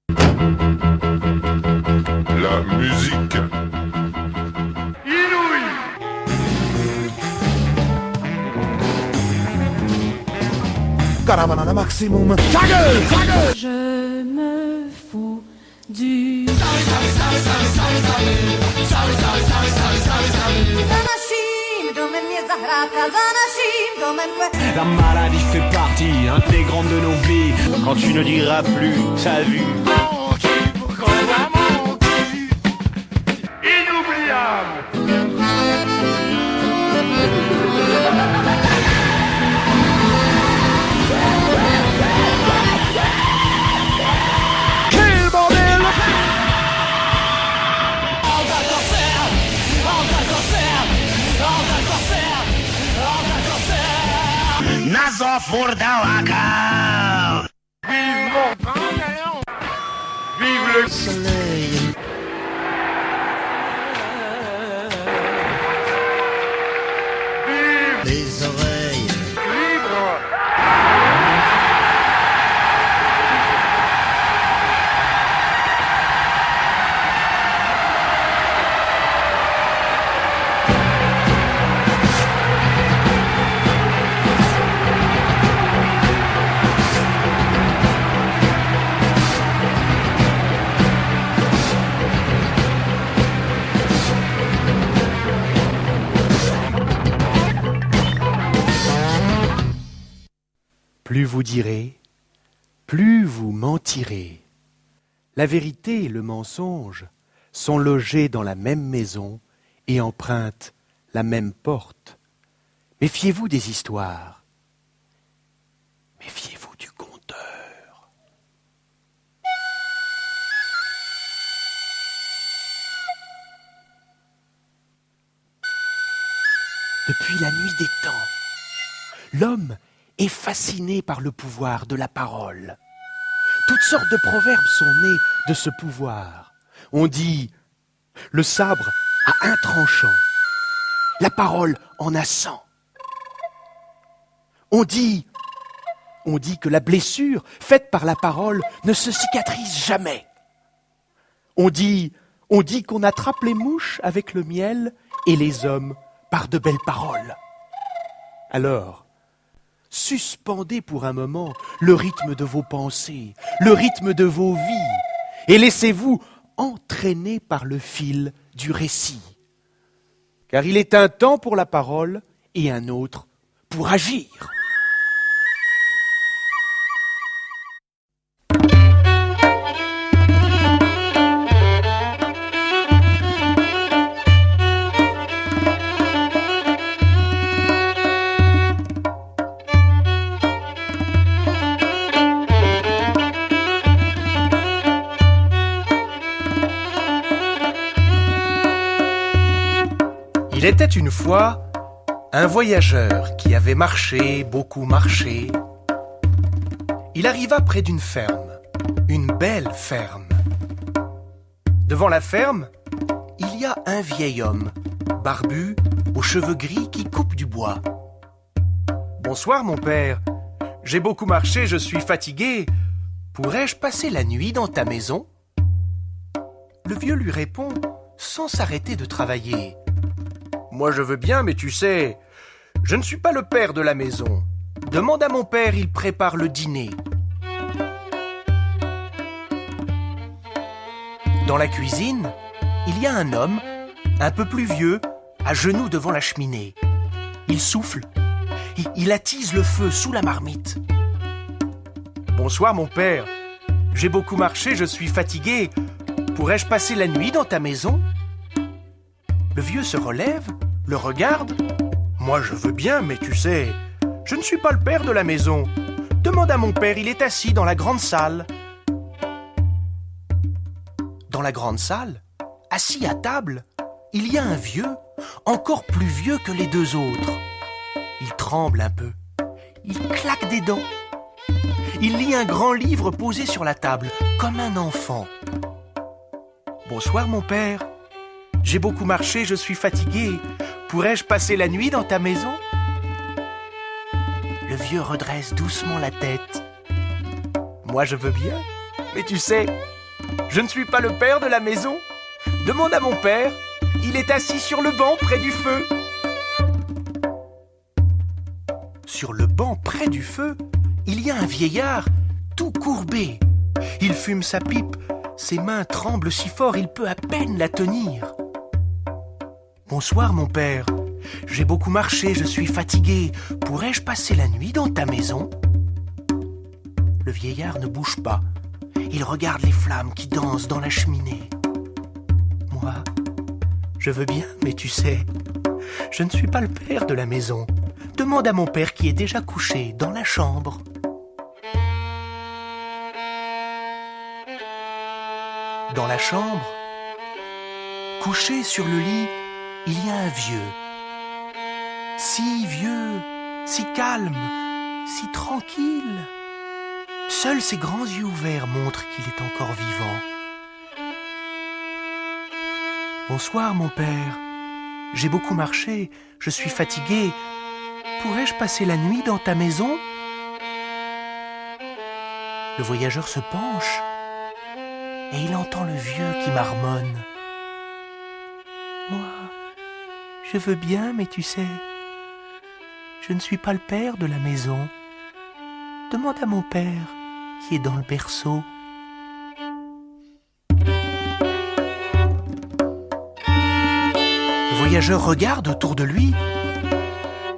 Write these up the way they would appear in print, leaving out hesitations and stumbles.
La musique. Inouï. Caravana maximum. Ta gueule, ta gueule. Je me fous du... La maladie fait partie intégrante de nos vies. Quand tu ne diras plus ta vie. Inoubliable. Quel bordel. Vive mon pain, vive le Soleil. vive Les oreilles. libre. Plus vous direz, plus vous mentirez. La vérité et le mensonge sont logés dans la même maison et empruntent la même porte. Méfiez-vous des histoires. Méfiez-vous du conteur. Depuis la nuit des temps, l'homme est fasciné par le pouvoir de la parole. Toutes sortes de proverbes sont nés de ce pouvoir. On dit « le sabre a un tranchant, la parole en a 100 ». On dit que la blessure faite par la parole ne se cicatrise jamais. On dit qu'on attrape les mouches avec le miel et les hommes par de belles paroles. Alors, suspendez pour un moment le rythme de vos pensées, le rythme de vos vies, et laissez-vous entraîner par le fil du récit. Car il est un temps pour la parole et un autre pour agir. Il était une fois un voyageur qui avait marché, beaucoup marché. Il arriva près d'une ferme, une belle ferme. Devant la ferme, il y a un vieil homme, barbu, aux cheveux gris, qui coupe du bois. « Bonsoir mon père, j'ai beaucoup marché, je suis fatigué. Pourrais-je passer la nuit dans ta maison ?» Le vieux lui répond, sans s'arrêter de travailler. Moi je veux bien, mais tu sais, je ne suis pas le père de la maison. Demande à mon père, il prépare le dîner. Dans la cuisine, il y a un homme, un peu plus vieux, à genoux devant la cheminée. Il souffle, il attise le feu sous la marmite. Bonsoir mon père, j'ai beaucoup marché, je suis fatigué. Pourrais-je passer la nuit dans ta maison ? Le vieux se relève, le regarde. Moi je veux bien, mais tu sais, je ne suis pas le père de la maison. Demande à mon père, il est assis dans la grande salle. Dans la grande salle, assis à table, il y a un vieux, encore plus vieux que les deux autres. Il tremble un peu, il claque des dents. Il lit un grand livre posé sur la table, comme un enfant. Bonsoir mon père. J'ai beaucoup marché, je suis fatigué. Pourrais-je passer la nuit dans ta maison ? Le vieux redresse doucement la tête. Moi je veux bien, mais tu sais, Je ne suis pas le père de la maison. Demande à mon père. Il est assis sur le banc près du feu. Sur le banc près du feu, il y a un vieillard tout courbé. Il fume sa pipe. Ses mains tremblent si fort, il peut à peine la tenir. Bonsoir, mon père. J'ai beaucoup marché, je suis fatigué. Pourrais-je passer la nuit dans ta maison ? Le vieillard ne bouge pas. Il regarde les flammes qui dansent dans la cheminée. Moi, je veux bien, mais tu sais, je ne suis pas le père de la maison. Demande à mon père qui est déjà couché dans la chambre. Dans la chambre, couché sur le lit, il y a un vieux. Si vieux, si calme, si tranquille. Seuls ses grands yeux ouverts montrent qu'il est encore vivant. Bonsoir, mon père. J'ai beaucoup marché, je suis fatigué. Pourrais-je passer la nuit dans ta maison ? Le voyageur se penche et il entend le vieux qui marmonne. Moi, je veux bien, mais tu sais, je ne suis pas le père de la maison. Demande à mon père qui est dans le berceau. Le voyageur regarde autour de lui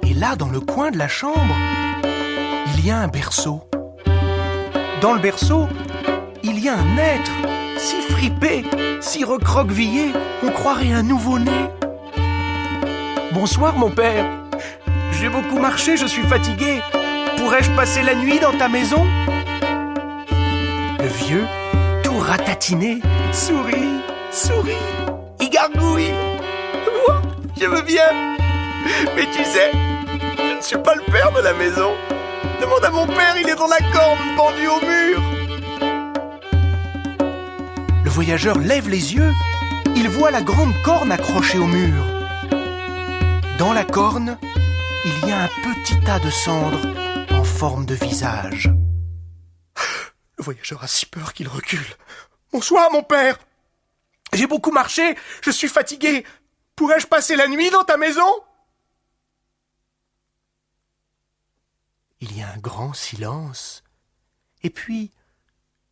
et là, dans le coin de la chambre, il y a un berceau. Dans le berceau, il y a un être si fripé, si recroquevillé, on croirait un nouveau-né. Bonsoir, mon père. J'ai beaucoup marché, je suis fatigué. Pourrais-je passer la nuit dans ta maison ? Le vieux, tout ratatiné, sourit, il gargouille. Moi, je veux bien. Mais tu sais, je ne suis pas le père de la maison. Demande à mon père, il est dans la corne, pendu au mur. Le voyageur lève les yeux, il voit la grande corne accrochée au mur. Dans la corne, il y a un petit tas de cendres en forme de visage. Le voyageur a si peur qu'il recule. Bonsoir, mon père. J'ai beaucoup marché, je suis fatigué. Pourrais-je passer la nuit dans ta maison ? Il y a un grand silence. Et puis,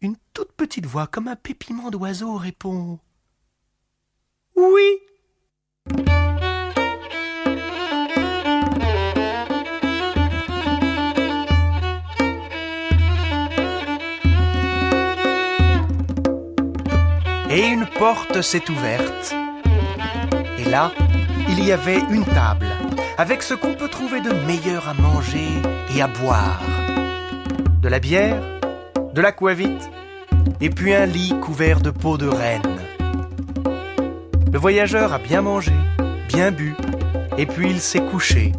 une toute petite voix comme un pépiment d'oiseau répond « Oui !» Et une porte s'est ouverte. Et là, il y avait une table, avec ce qu'on peut trouver de meilleur à manger et à boire. De la bière, de l'aquavite, et puis un lit couvert de peau de reine. Le voyageur a bien mangé, bien bu, et puis il s'est couché,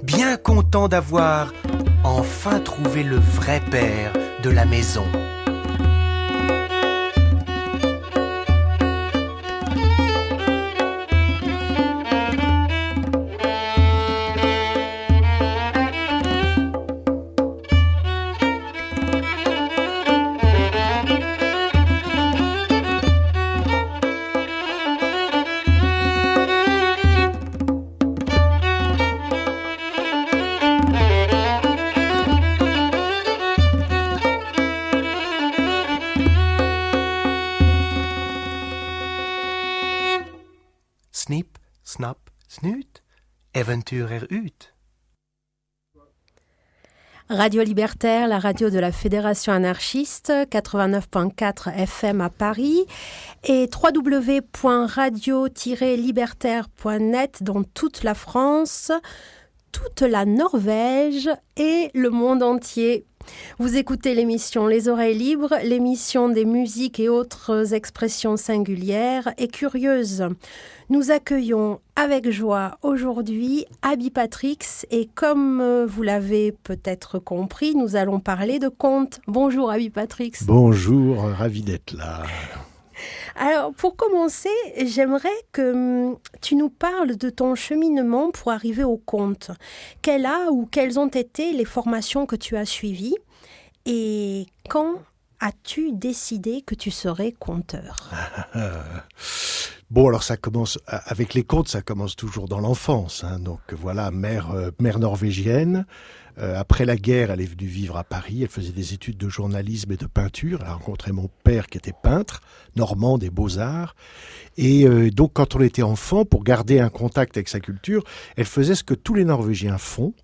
bien content d'avoir enfin trouvé le vrai père de la maison. Snip, snap, snut, Eventurer ut. Radio Libertaire, la radio de la Fédération anarchiste, 89.4 FM à Paris et www.radio-libertaire.net dans toute la France, toute la Norvège et le monde entier. Vous écoutez l'émission Les Oreilles Libres, l'émission des musiques et autres expressions singulières et curieuses. Nous accueillons avec joie aujourd'hui Abby Patrix et comme vous l'avez peut-être compris, nous allons parler de contes. Bonjour Abby Patrix. Bonjour, ravi d'être là. Alors, pour commencer, j'aimerais que tu nous parles de ton cheminement pour arriver au conte. Quelles ont été les formations que tu as suivies et quand as-tu décidé que tu serais conteur ? Bon, alors ça commence avec les contes, ça commence toujours dans l'enfance. Donc voilà, mère norvégienne. Après la guerre, elle est venue vivre à Paris. Elle faisait des études de journalisme et de peinture. Elle a rencontré mon père qui était peintre, normand des Beaux-Arts. Et donc quand on était enfant, pour garder un contact avec sa culture, elle faisait ce que tous les Norvégiens font.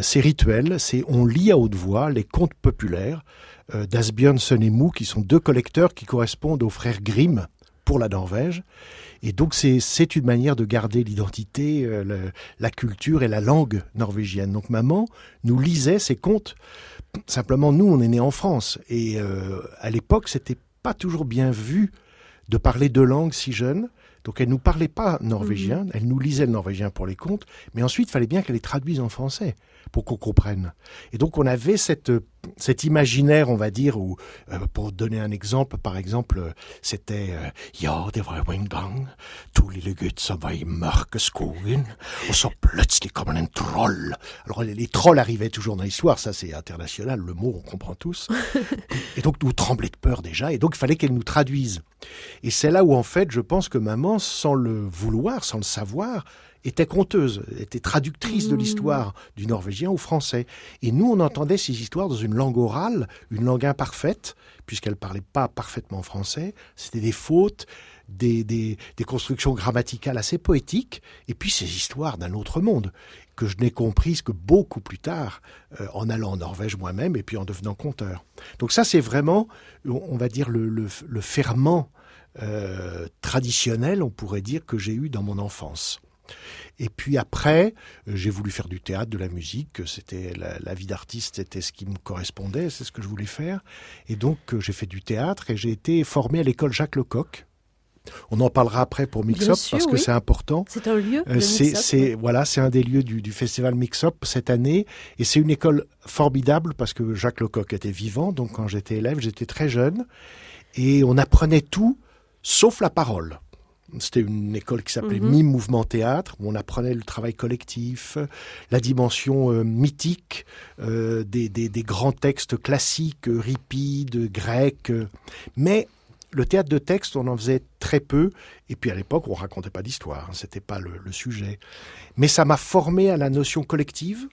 C'est rituel, on lit à haute voix les contes populaires d'Asbjørnsen et Moe, qui sont 2 collecteurs qui correspondent aux frères Grimm pour la Norvège. Et donc c'est une manière de garder l'identité, la culture et la langue norvégienne. Donc maman nous lisait ces contes. Simplement, nous, on est nés en France. Et à l'époque, c'était pas toujours bien vu de parler 2 langues si jeunes. Donc elle nous parlait pas norvégien, elle nous lisait le norvégien pour les contes, mais ensuite il fallait bien qu'elle les traduise en français pour qu'on comprenne. Et donc on avait cet imaginaire, on va dire, où, pour donner un exemple, par exemple, c'était Ja, det var en gang, 2 lille gutter som var i mørke skogen, og så plutselig kommer en troll. Alors les trolls arrivaient toujours dans l'histoire, ça c'est international, le mot on comprend tous. Et donc nous tremblait de peur déjà, et donc il fallait qu'elle nous traduise. Et c'est là où en fait je pense que maman, sans le vouloir, sans le savoir, était conteuse, était traductrice de l'histoire du norvégien au français. Et nous, on entendait ces histoires dans une langue orale, une langue imparfaite, puisqu'elle ne parlait pas parfaitement français. C'était des fautes, des constructions grammaticales assez poétiques, et puis ces histoires d'un autre monde, que je n'ai comprises que beaucoup plus tard, en allant en Norvège moi-même, et puis en devenant conteur. Donc ça, c'est vraiment, on va dire, le ferment traditionnel, on pourrait dire, que j'ai eu dans mon enfance. Et puis après, j'ai voulu faire du théâtre, de la musique. C'était la vie d'artiste, c'était ce qui me correspondait, c'est ce que je voulais faire. Et donc j'ai fait du théâtre et j'ai été formé à l'école Jacques Lecoq. On en parlera après pour Mix Up parce que c'est important. C'est un lieu. C'est un des lieux du festival Mix Up cette année, et c'est une école formidable parce que Jacques Lecoq était vivant. Donc quand j'étais élève, j'étais très jeune et on apprenait tout sauf la parole. C'était une école qui s'appelait Mime Mouvement Théâtre, où on apprenait le travail collectif, la dimension mythique des grands textes classiques, ripides, grecs. Mais le théâtre de texte, on en faisait très peu. Et puis à l'époque, on racontait pas d'histoire, c'était pas le sujet. Mais ça m'a formé à la notion collective,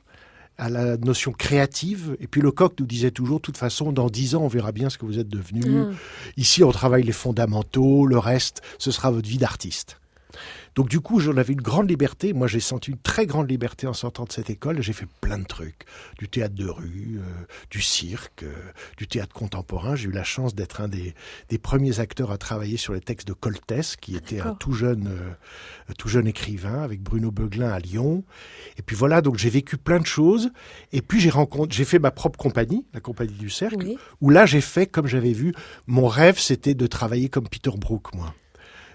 à la notion créative. Et puis Lecoq nous disait toujours, de toute façon, dans 10 ans, on verra bien ce que vous êtes devenus. Ici, on travaille les fondamentaux, le reste, ce sera votre vie d'artiste. Donc du coup, j'en avais une grande liberté. Moi, j'ai senti une très grande liberté en sortant de cette école. J'ai fait plein de trucs. Du théâtre de rue, du cirque, du théâtre contemporain. J'ai eu la chance d'être un des premiers acteurs à travailler sur les textes de Coltès, qui était un tout jeune écrivain, avec Bruno Beuglin à Lyon. Et puis voilà, donc j'ai vécu plein de choses. Et puis j'ai fait ma propre compagnie, la Compagnie du Cercle, où là, j'ai fait, comme j'avais vu, mon rêve, c'était de travailler comme Peter Brook, moi.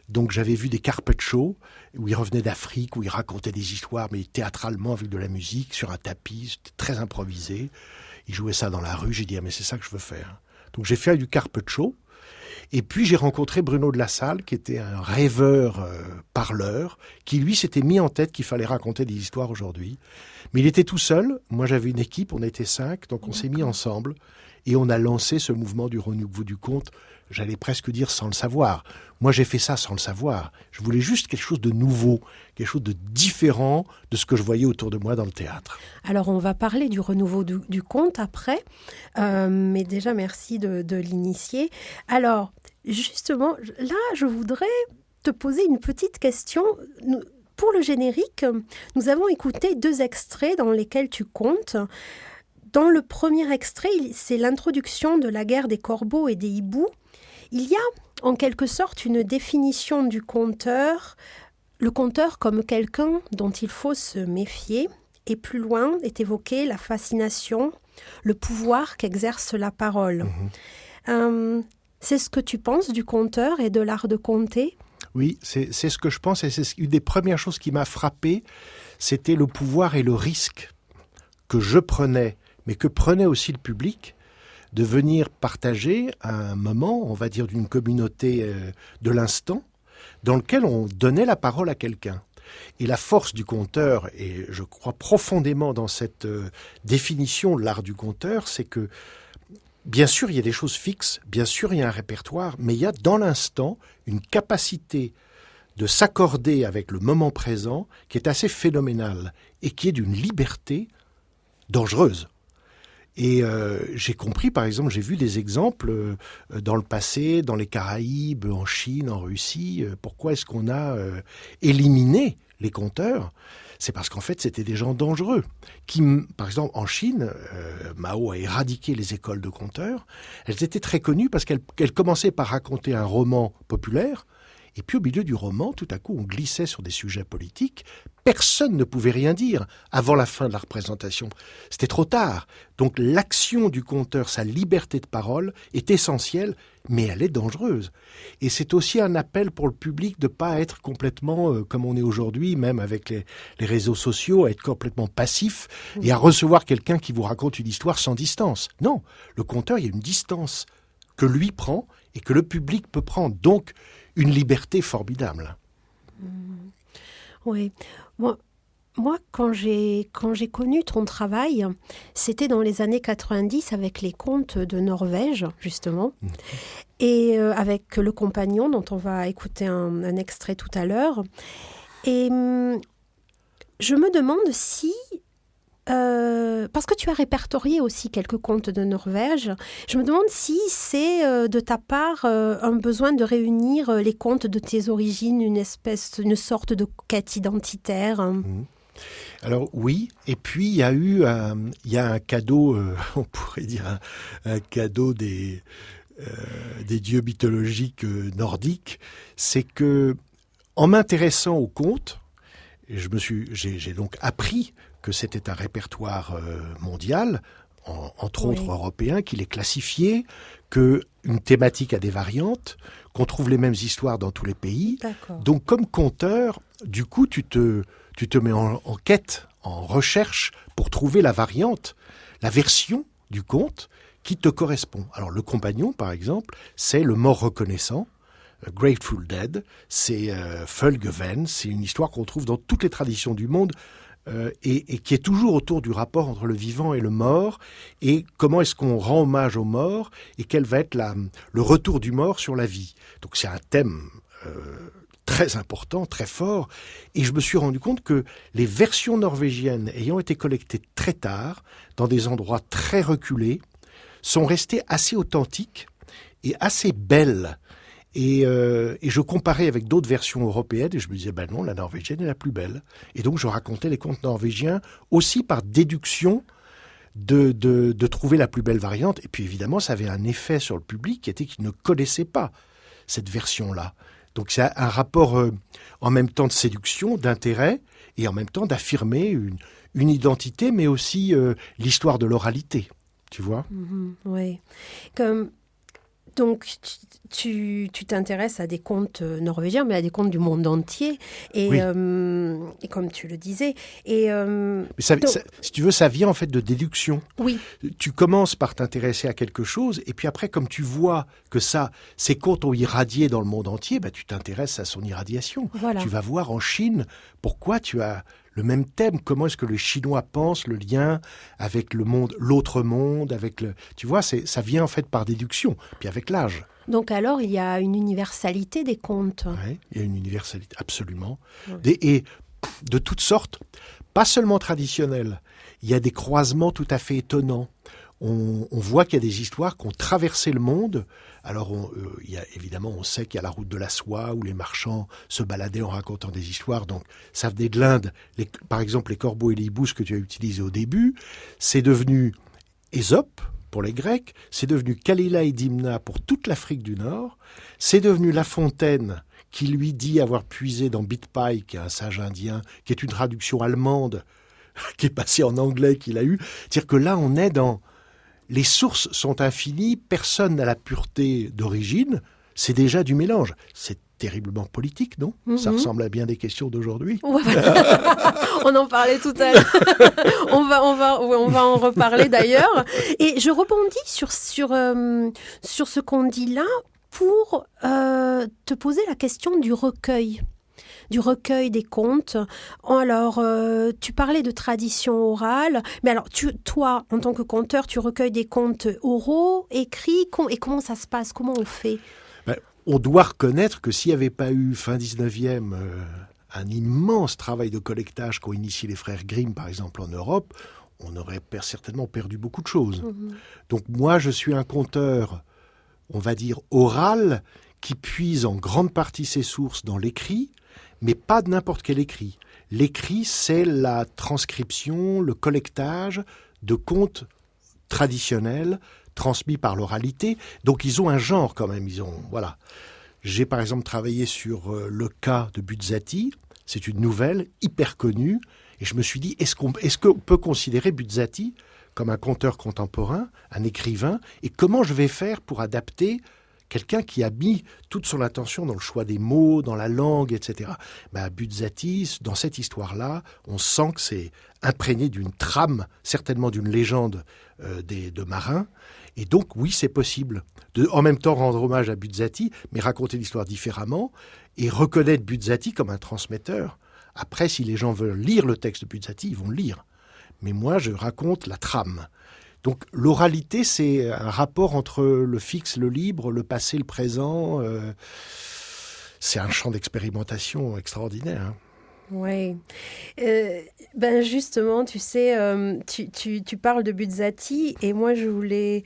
Donc j'avais vu des carpet shows où il revenait d'Afrique, où il racontait des histoires, mais théâtralement avec de la musique, sur un tapis, c'était très improvisé. Il jouait ça dans la rue, j'ai dit, mais c'est ça que je veux faire. Donc j'ai fait du carpet show, et puis j'ai rencontré Bruno de la Salle, qui était un rêveur parleur, qui lui s'était mis en tête qu'il fallait raconter des histoires aujourd'hui. Mais il était tout seul, moi j'avais une équipe, on était 5, donc on s'est mis ensemble, et on a lancé ce mouvement du renouveau du conte, j'allais presque dire sans le savoir. Moi, j'ai fait ça sans le savoir. Je voulais juste quelque chose de nouveau, quelque chose de différent de ce que je voyais autour de moi dans le théâtre. Alors, on va parler du renouveau du conte après, mais déjà, merci de l'initier. Alors, justement, là, je voudrais te poser une petite question. Pour le générique, nous avons écouté 2 extraits dans lesquels tu contes. Dans le premier extrait, c'est l'introduction de la guerre des corbeaux et des hiboux. Il y a en quelque sorte une définition du conteur, le conteur comme quelqu'un dont il faut se méfier, et plus loin est évoquée la fascination, le pouvoir qu'exerce la parole. C'est ce que tu penses du conteur et de l'art de conter ? Oui, c'est ce que je pense, et c'est une des premières choses qui m'a frappé, c'était le pouvoir et le risque que je prenais, mais que prenait aussi le public, de venir partager un moment, on va dire, d'une communauté de l'instant, dans lequel on donnait la parole à quelqu'un. Et la force du conteur, et je crois profondément dans cette définition de l'art du conteur, c'est que bien sûr, il y a des choses fixes, bien sûr, il y a un répertoire, mais il y a dans l'instant une capacité de s'accorder avec le moment présent qui est assez phénoménale et qui est d'une liberté dangereuse. Et j'ai compris, par exemple, j'ai vu des exemples dans le passé, dans les Caraïbes, en Chine, en Russie. Pourquoi est-ce qu'on a éliminé les conteurs ? C'est parce qu'en fait, c'était des gens dangereux. Par exemple, en Chine, Mao a éradiqué les écoles de conteurs. Elles étaient très connues parce qu'elles commençaient par raconter un roman populaire. Et puis au milieu du roman, tout à coup, on glissait sur des sujets politiques. Personne ne pouvait rien dire avant la fin de la représentation. C'était trop tard. Donc l'action du conteur, sa liberté de parole, est essentielle, mais elle est dangereuse. Et c'est aussi un appel pour le public de ne pas être complètement, comme on est aujourd'hui, même avec les réseaux sociaux, à être complètement passif et à recevoir quelqu'un qui vous raconte une histoire sans distance. Non, le conteur, il y a une distance que lui prend et que le public peut prendre. Donc, une liberté formidable. Oui. Moi, quand j'ai connu ton travail, c'était dans les années 90 avec les contes de Norvège, justement, et avec Le Compagnon, dont on va écouter un extrait tout à l'heure. Et je me demande si... parce que tu as répertorié aussi quelques contes de Norvège, je me demande si c'est de ta part un besoin de réunir les contes de tes origines, une sorte de quête identitaire. Alors oui, et puis il y a un cadeau, on pourrait dire un cadeau des dieux mythologiques nordiques, c'est que en m'intéressant aux contes, j'ai donc appris que c'était un répertoire mondial, entre autres européen, qu'il est classifié, qu'une thématique a des variantes, qu'on trouve les mêmes histoires dans tous les pays. D'accord. Donc comme conteur, du coup, tu te mets en quête, en recherche pour trouver la variante, la version du conte qui te correspond. Alors Le Compagnon, par exemple, c'est le mort reconnaissant, Grateful Dead, c'est Folgeven, c'est une histoire qu'on trouve dans toutes les traditions du monde, et qui est toujours autour du rapport entre le vivant et le mort, et comment est-ce qu'on rend hommage au mort, et quel va être le retour du mort sur la vie. Donc c'est un thème très important, très fort, et je me suis rendu compte que les versions norvégiennes ayant été collectées très tard, dans des endroits très reculés, sont restées assez authentiques et assez belles. Et je comparais avec d'autres versions européennes et je me disais, ben non, la norvégienne est la plus belle. Et donc je racontais les contes norvégiens aussi par déduction de trouver la plus belle variante. Et puis évidemment, ça avait un effet sur le public qui était qu'il ne connaissait pas cette version-là. Donc c'est un rapport en même temps de séduction, d'intérêt et en même temps d'affirmer une identité, mais aussi l'histoire de l'oralité, tu vois. Oui. Donc, tu t'intéresses à des contes norvégiens, mais à des contes du monde entier. Et, oui. Et comme tu le disais. Et, mais si tu veux, ça vient en fait de déduction. Oui. Tu commences par t'intéresser à quelque chose, et puis après, comme tu vois que ces contes ont irradié dans le monde entier, bah, tu t'intéresses à son irradiation. Voilà. Tu vas voir en Chine pourquoi tu as le même thème. Comment est-ce que les Chinois pensent le lien avec le monde, l'autre monde, tu vois, ça vient en fait par déduction, puis avec l'âge. Donc alors, il y a une universalité des contes. Oui, il y a une universalité, absolument. Oui. Et de toutes sortes, pas seulement traditionnelles. Il y a des croisements tout à fait étonnants. On voit qu'il y a des histoires qui ont traversé le monde. Alors, évidemment, on sait qu'il y a la route de la soie où les marchands se baladaient en racontant des histoires. Donc, ça venait de l'Inde. Par exemple, les corbeaux et les hiboux que tu as utilisés au début, c'est devenu Ésope pour les Grecs, c'est devenu Kalila et Dimna pour toute l'Afrique du Nord, c'est devenu La Fontaine qui lui dit avoir puisé dans Bitpai, qui est un sage indien, qui est une traduction allemande, qui est passée en anglais qu'il a eu. C'est-à-dire que là, on est dans... Les sources sont infinies, personne n'a la pureté d'origine, c'est déjà du mélange. C'est terriblement politique, non ? Ça ressemble à bien des questions d'aujourd'hui. Ouais, on en parlait tout à l'heure. on va en reparler d'ailleurs. Et je rebondis sur ce qu'on dit là pour te poser la question du recueil. du recueil des contes. Alors, tu parlais de tradition orale, mais alors, toi, en tant que conteur, tu recueilles des contes oraux, écrits, et comment ça se passe? Comment on fait? On doit reconnaître que s'il n'y avait pas eu, fin 19e, un immense travail de collectage qu'ont initié les frères Grimm, par exemple, en Europe, on aurait certainement perdu beaucoup de choses. Donc moi, je suis un conteur, on va dire, oral, qui puise en grande partie ses sources dans l'écrit, mais pas de n'importe quel écrit. L'écrit, c'est la transcription, le collectage de contes traditionnels transmis par l'oralité. Donc ils ont un genre quand même. Voilà. J'ai par exemple travaillé sur le cas de Buzzati. C'est une nouvelle hyper connue. Et je me suis dit, est-ce qu'on peut considérer Buzzati comme un conteur contemporain, un écrivain? Et comment je vais faire pour adapter quelqu'un qui a mis toute son attention dans le choix des mots, dans la langue, etc. Buzzati, dans cette histoire-là, on sent que c'est imprégné d'une trame, certainement d'une légende de marins. Et donc, oui, c'est possible de, en même temps, rendre hommage à Buzzati, mais raconter l'histoire différemment et reconnaître Buzzati comme un transmetteur. Après, si les gens veulent lire le texte de Buzzati, ils vont le lire. Mais moi, je raconte la trame. Donc, l'oralité, c'est un rapport entre le fixe, le libre, le passé, le présent. C'est un champ d'expérimentation extraordinaire. Hein. Oui. Justement, tu sais, tu parles de Buzzati et moi, je voulais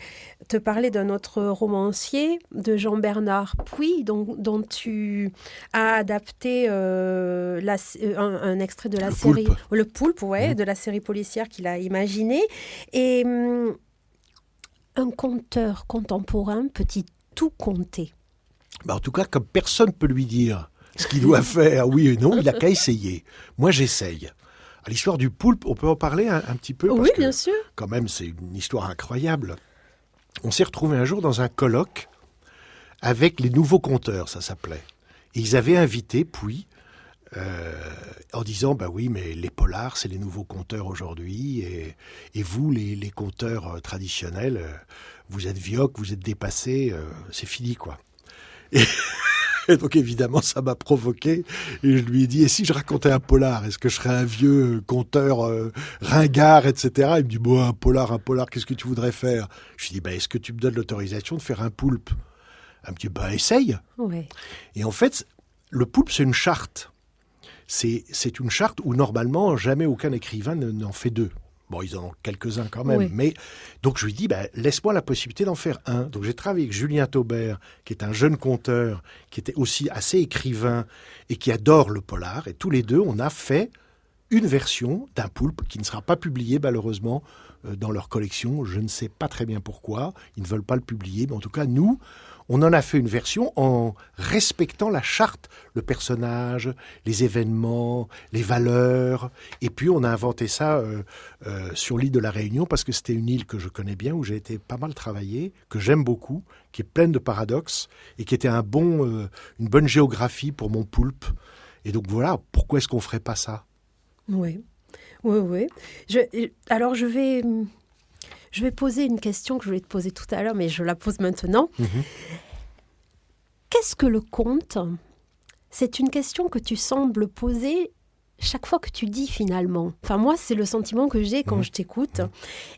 te parler d'un autre romancier, de Jean-Bernard Puy, dont tu as adapté un extrait de la série... Poulpe. Le Poulpe, ouais, de la série policière qu'il a imaginée. Et un conteur contemporain peut-il tout compter? En tout cas, comme personne ne peut lui dire ce qu'il doit faire, oui et non, il n'a qu'à essayer. Moi, j'essaye. À l'histoire du Poulpe, on peut en parler un petit peu parce Oui, que, bien sûr. quand même, c'est une histoire incroyable. On s'est retrouvés un jour dans un colloque avec les nouveaux conteurs, ça s'appelait. Et ils avaient invité Puy en disant, oui, mais les polars, c'est les nouveaux conteurs aujourd'hui, et vous, les conteurs traditionnels, vous êtes vioques, vous êtes dépassés, c'est fini, quoi. Et donc évidemment, ça m'a provoqué. Et je lui ai dit, et si je racontais un polar, est-ce que je serais un vieux conteur ringard, etc. Il me dit, un polar, qu'est-ce que tu voudrais faire? Je lui ai dit, est-ce que tu me donnes l'autorisation de faire un poulpe? Elle me dit, essaye. Ouais. Et en fait, le poulpe, c'est une charte. C'est une charte où normalement, jamais aucun écrivain n'en fait deux. Bon, ils en ont quelques-uns quand même. Oui. Mais donc je lui dis, laisse-moi la possibilité d'en faire un. Donc j'ai travaillé avec Julien Taubert, qui est un jeune conteur, qui était aussi assez écrivain et qui adore le polar. Et tous les deux, on a fait une version d'un poulpe qui ne sera pas publiée malheureusement dans leur collection. Je ne sais pas très bien pourquoi. Ils ne veulent pas le publier. Mais en tout cas, nous, on en a fait une version en respectant la charte, le personnage, les événements, les valeurs. Et puis, on a inventé ça sur l'île de la Réunion parce que c'était une île que je connais bien, où j'ai été pas mal travaillé, que j'aime beaucoup, qui est pleine de paradoxes et qui était une bonne géographie pour mon poulpe. Et donc voilà, pourquoi est-ce qu'on ne ferait pas ça? Oui. Alors, je vais poser une question que je voulais te poser tout à l'heure, mais je la pose maintenant. Qu'est-ce que le conte? C'est une question que tu sembles poser chaque fois que tu dis finalement. Enfin, moi, c'est le sentiment que j'ai quand je t'écoute.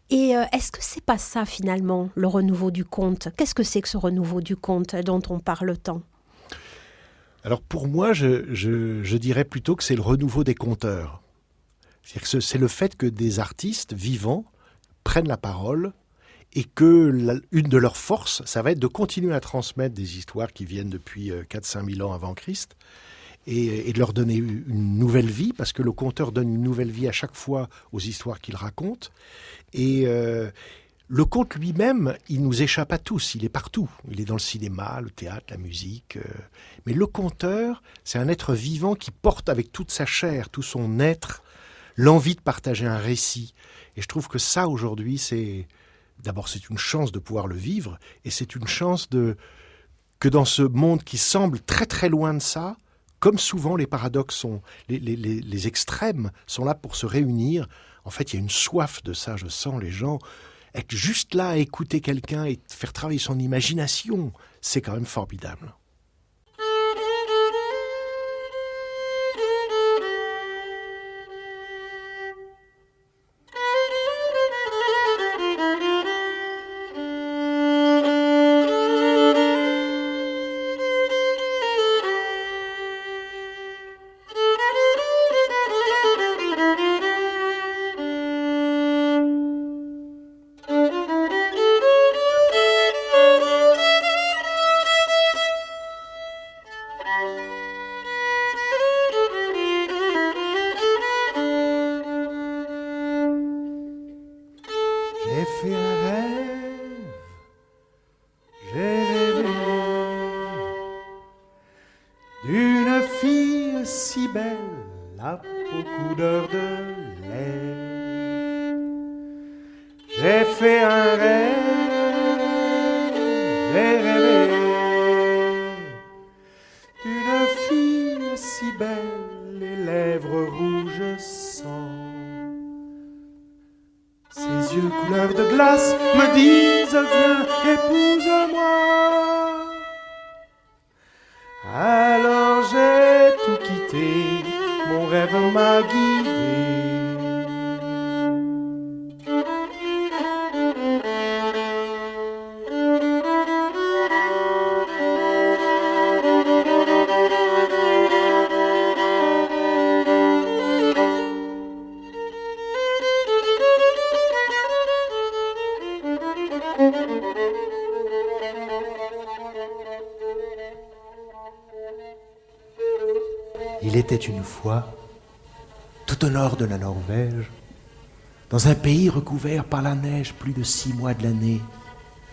Et est-ce que c'est pas ça finalement, le renouveau du conte? Qu'est-ce que c'est que ce renouveau du conte dont on parle tant? Alors pour moi, je dirais plutôt que c'est le renouveau des conteurs. C'est-à-dire que c'est le fait que des artistes vivants prennent la parole et que une de leurs forces, ça va être de continuer à transmettre des histoires qui viennent depuis 4-5 000 ans avant Christ et de leur donner une nouvelle vie, parce que le conteur donne une nouvelle vie à chaque fois aux histoires qu'il raconte. Et le conte lui-même, il nous échappe à tous, il est partout. Il est dans le cinéma, le théâtre, la musique. Mais le conteur, c'est un être vivant qui porte avec toute sa chair, tout son être, l'envie de partager un récit. Et je trouve que ça, aujourd'hui, d'abord, c'est une chance de pouvoir le vivre, et c'est une chance que dans ce monde qui semble très très loin de ça, comme souvent les paradoxes les extrêmes sont là pour se réunir. En fait, il y a une soif de ça, je sens les gens être juste là à écouter quelqu'un et faire travailler son imagination. C'est quand même formidable. si belle, la peau couleur de lait. J'ai fait un rêve, j'ai rêvé d'une fille si belle, les lèvres rouges sang. Ses yeux couleur de glace me disent viens, épouse-moi. Alors j'ai tout quitté, mon rêve m'a guidé. Il était une fois, tout au nord de la Norvège, dans un pays recouvert par la neige plus de 6 mois de l'année,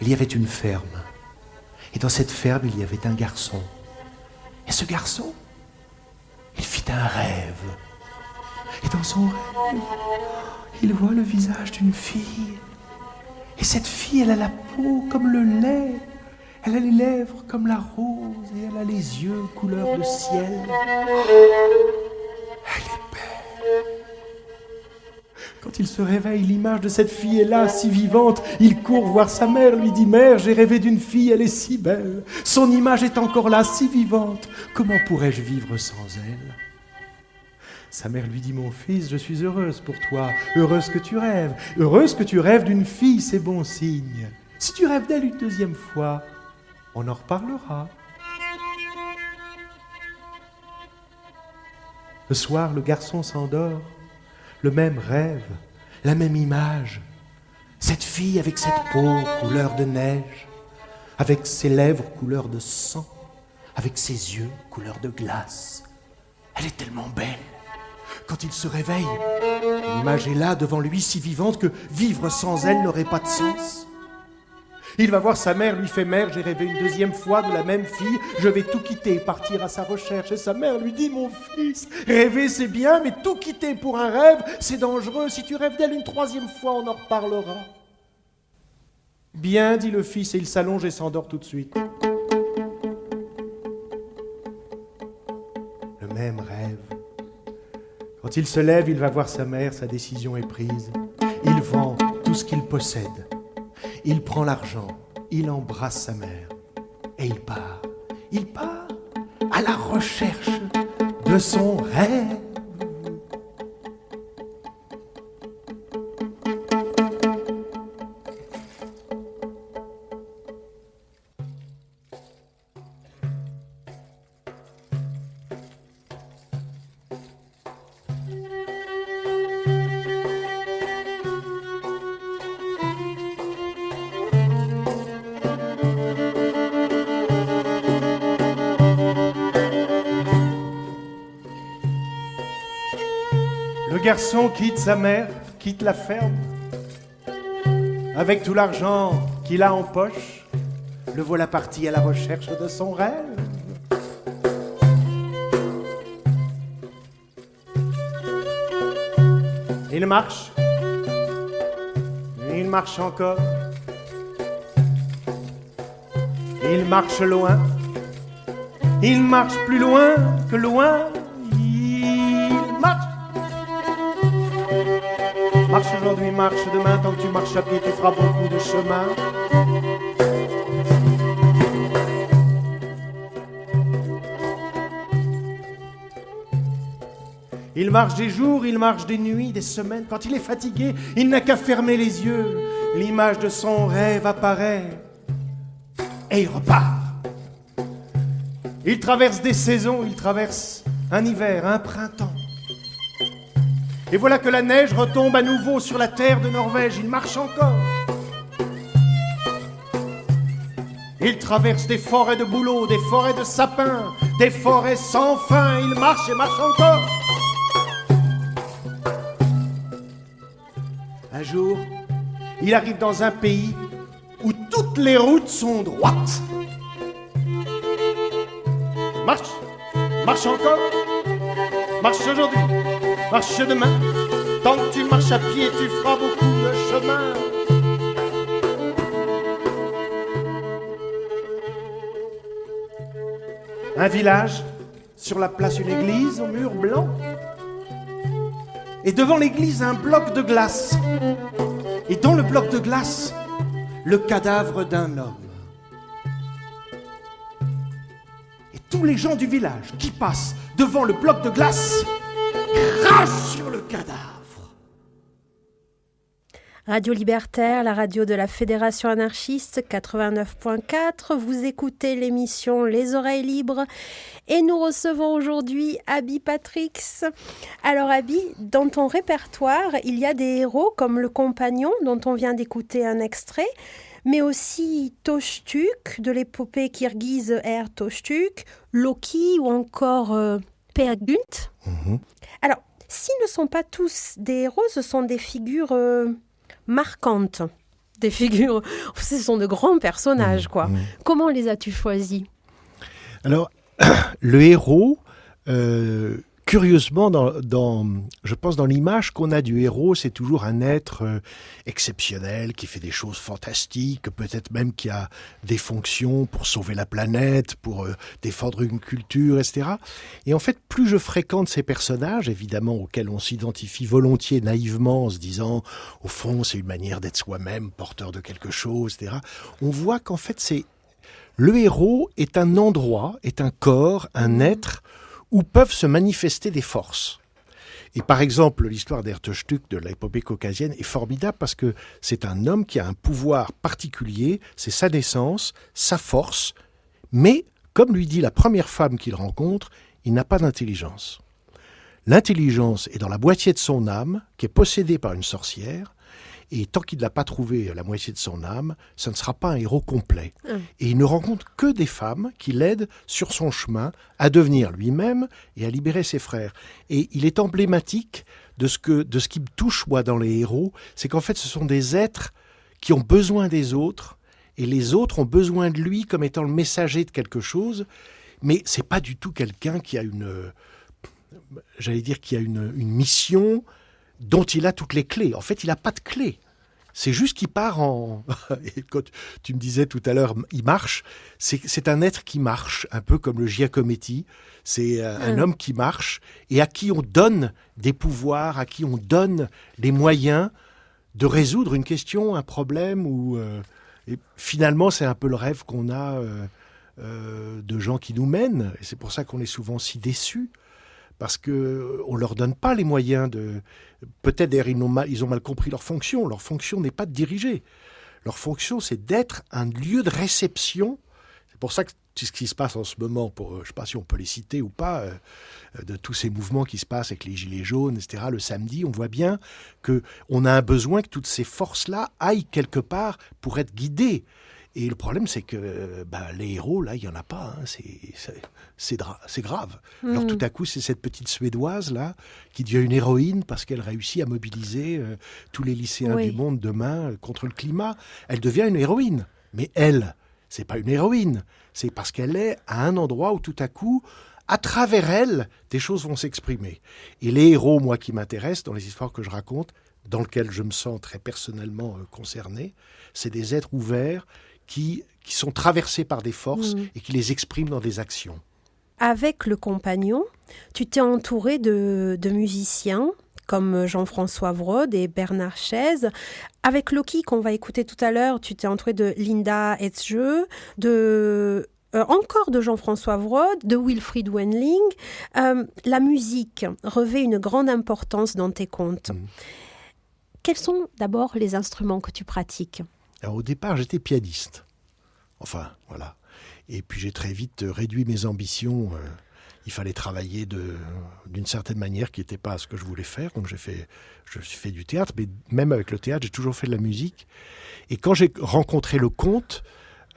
il y avait une ferme. Et dans cette ferme, il y avait un garçon. Et ce garçon, il fit un rêve. Et dans son rêve, il voit le visage d'une fille. Et cette fille, elle a la peau comme le lait. Elle a les lèvres comme la rose et elle a les yeux couleur de ciel. Elle est belle. Quand il se réveille, l'image de cette fille est là, si vivante. Il court voir sa mère, lui dit « Mère, j'ai rêvé d'une fille, elle est si belle. Son image est encore là, si vivante. Comment pourrais-je vivre sans elle ?» Sa mère lui dit « Mon fils, je suis heureuse pour toi. Heureuse que tu rêves. Heureuse que tu rêves d'une fille, c'est bon signe. Si tu rêves d'elle une deuxième fois, on en reparlera. » Le soir, le garçon s'endort. Le même rêve, la même image. Cette fille avec cette peau couleur de neige, avec ses lèvres couleur de sang, avec ses yeux couleur de glace. Elle est tellement belle. Quand il se réveille, l'image est là devant lui si vivante que vivre sans elle n'aurait pas de sens. Il va voir sa mère, lui fait « Mère, j'ai rêvé une deuxième fois de la même fille, je vais tout quitter et partir à sa recherche. » Et sa mère lui dit « Mon fils, rêver c'est bien, mais tout quitter pour un rêve, c'est dangereux. Si tu rêves d'elle une troisième fois, on en reparlera. » Bien, dit le fils, et il s'allonge et s'endort tout de suite. Le même rêve. Quand il se lève, il va voir sa mère, sa décision est prise. Il vend tout ce qu'il possède. Il prend l'argent, il embrasse sa mère et il part. Il part à la recherche de son rêve. Le garçon quitte sa mère, quitte la ferme. Avec tout l'argent qu'il a en poche, le voilà parti à la recherche de son rêve. Il marche encore. Il marche loin, il marche plus loin que loin. Marche aujourd'hui, marche demain, tant que tu marches à pied, tu feras beaucoup de chemin. Il marche des jours, il marche des nuits, des semaines. Quand il est fatigué, il n'a qu'à fermer les yeux. L'image de son rêve apparaît et il repart. Il traverse des saisons, il traverse un hiver, un printemps. Et voilà que la neige retombe à nouveau sur la terre de Norvège. Il marche encore. Il traverse des forêts de bouleaux, des forêts de sapins, des forêts sans fin. Il marche et marche encore. Un jour, il arrive dans un pays où toutes les routes sont droites. Marche, marche encore. marche aujourd'hui, marche demain. Tant que tu marches à pied, tu feras beaucoup de chemin. Un village, sur la place une église au mur blanc. Et devant l'église un bloc de glace. Et dans le bloc de glace, le cadavre d'un homme. Et tous les gens du village qui passent devant le bloc de glace crachent sur le cadavre. Radio Libertaire, la radio de la Fédération anarchiste 89.4. Vous écoutez l'émission Les Oreilles Libres et nous recevons aujourd'hui Abby Patrix. Alors Abby, dans ton répertoire, il y a des héros comme le Compagnon dont on vient d'écouter un extrait, mais aussi Toshtuk de l'épopée kirghize R. Toshtuk, Loki ou encore Per Gynt. Alors, s'ils ne sont pas tous des héros, ce sont des figures marquantes. Des figures, ce sont de grands personnages, quoi. Comment les as-tu choisis ? Alors, le héros, curieusement, je pense dans l'image qu'on a du héros, c'est toujours un être exceptionnel, qui fait des choses fantastiques, peut-être même qui a des fonctions pour sauver la planète, pour défendre une culture, etc. Et en fait, plus je fréquente ces personnages, évidemment, auxquels on s'identifie volontiers, naïvement, en se disant, au fond, c'est une manière d'être soi-même, porteur de quelque chose, etc. On voit qu'en fait, le héros est un endroit, est un corps, un être où peuvent se manifester des forces. Et par exemple, l'histoire d'Ertoshtuk de l'épopée caucasienne est formidable parce que c'est un homme qui a un pouvoir particulier, c'est sa naissance, sa force, mais, comme lui dit la première femme qu'il rencontre, il n'a pas d'intelligence. L'intelligence est dans la moitié de son âme, qui est possédée par une sorcière, et tant qu'il n'a pas trouvé la moitié de son âme, ça ne sera pas un héros complet. Et il ne rencontre que des femmes qui l'aident sur son chemin à devenir lui-même et à libérer ses frères. Et il est emblématique de ce qui me touche, moi, dans les héros, c'est qu'en fait, ce sont des êtres qui ont besoin des autres, et les autres ont besoin de lui comme étant le messager de quelque chose, mais c'est pas du tout quelqu'un qui a une mission dont il a toutes les clés. En fait, il n'a pas de clés. C'est juste qu'il part en... Et quand tu me disais tout à l'heure, il marche, c'est un être qui marche, un peu comme le Giacometti. C'est un homme qui marche et à qui on donne des pouvoirs, à qui on donne les moyens de résoudre une question, un problème. Et finalement, c'est un peu le rêve qu'on a de gens qui nous mènent. Et c'est pour ça qu'on est souvent si déçus. Parce qu'on ne leur donne pas les moyens de... Peut-être d'ailleurs ils ont mal compris leur fonction. Leur fonction n'est pas de diriger. Leur fonction, c'est d'être un lieu de réception. C'est pour ça que ce qui se passe en ce moment, je ne sais pas si on peut les citer ou pas, de tous ces mouvements qui se passent avec les gilets jaunes, etc. Le samedi, on voit bien qu'on a un besoin que toutes ces forces-là aillent quelque part pour être guidées. Et le problème, c'est que les héros, là, il n'y en a pas. Hein. C'est grave. Alors tout à coup, c'est cette petite Suédoise, là, qui devient une héroïne parce qu'elle réussit à mobiliser tous les lycéens du monde demain contre le climat. Elle devient une héroïne. Mais elle, c'est pas une héroïne. C'est parce qu'elle est à un endroit où tout à coup, à travers elle, des choses vont s'exprimer. Et les héros, moi, qui m'intéressent dans les histoires que je raconte, dans lesquelles je me sens très personnellement concerné, c'est des êtres ouverts qui sont traversés par des forces et qui les expriment dans des actions. Avec le Compagnon, tu t'es entouré de musiciens comme Jean-François Wrode et Bernard Chaise. Avec Loki, qu'on va écouter tout à l'heure, tu t'es entouré de Linda Etzsche, encore de Jean-François Wrode, de Wilfried Wendling. La musique revêt une grande importance dans tes contes. Quels sont d'abord les instruments que tu pratiques ? Alors, au départ, j'étais pianiste. Enfin, voilà. Et puis, j'ai très vite réduit mes ambitions. Il fallait travailler d'une certaine manière qui n'était pas ce que je voulais faire. Donc, j'ai fait du théâtre, mais même avec le théâtre, j'ai toujours fait de la musique. Et quand j'ai rencontré le conte,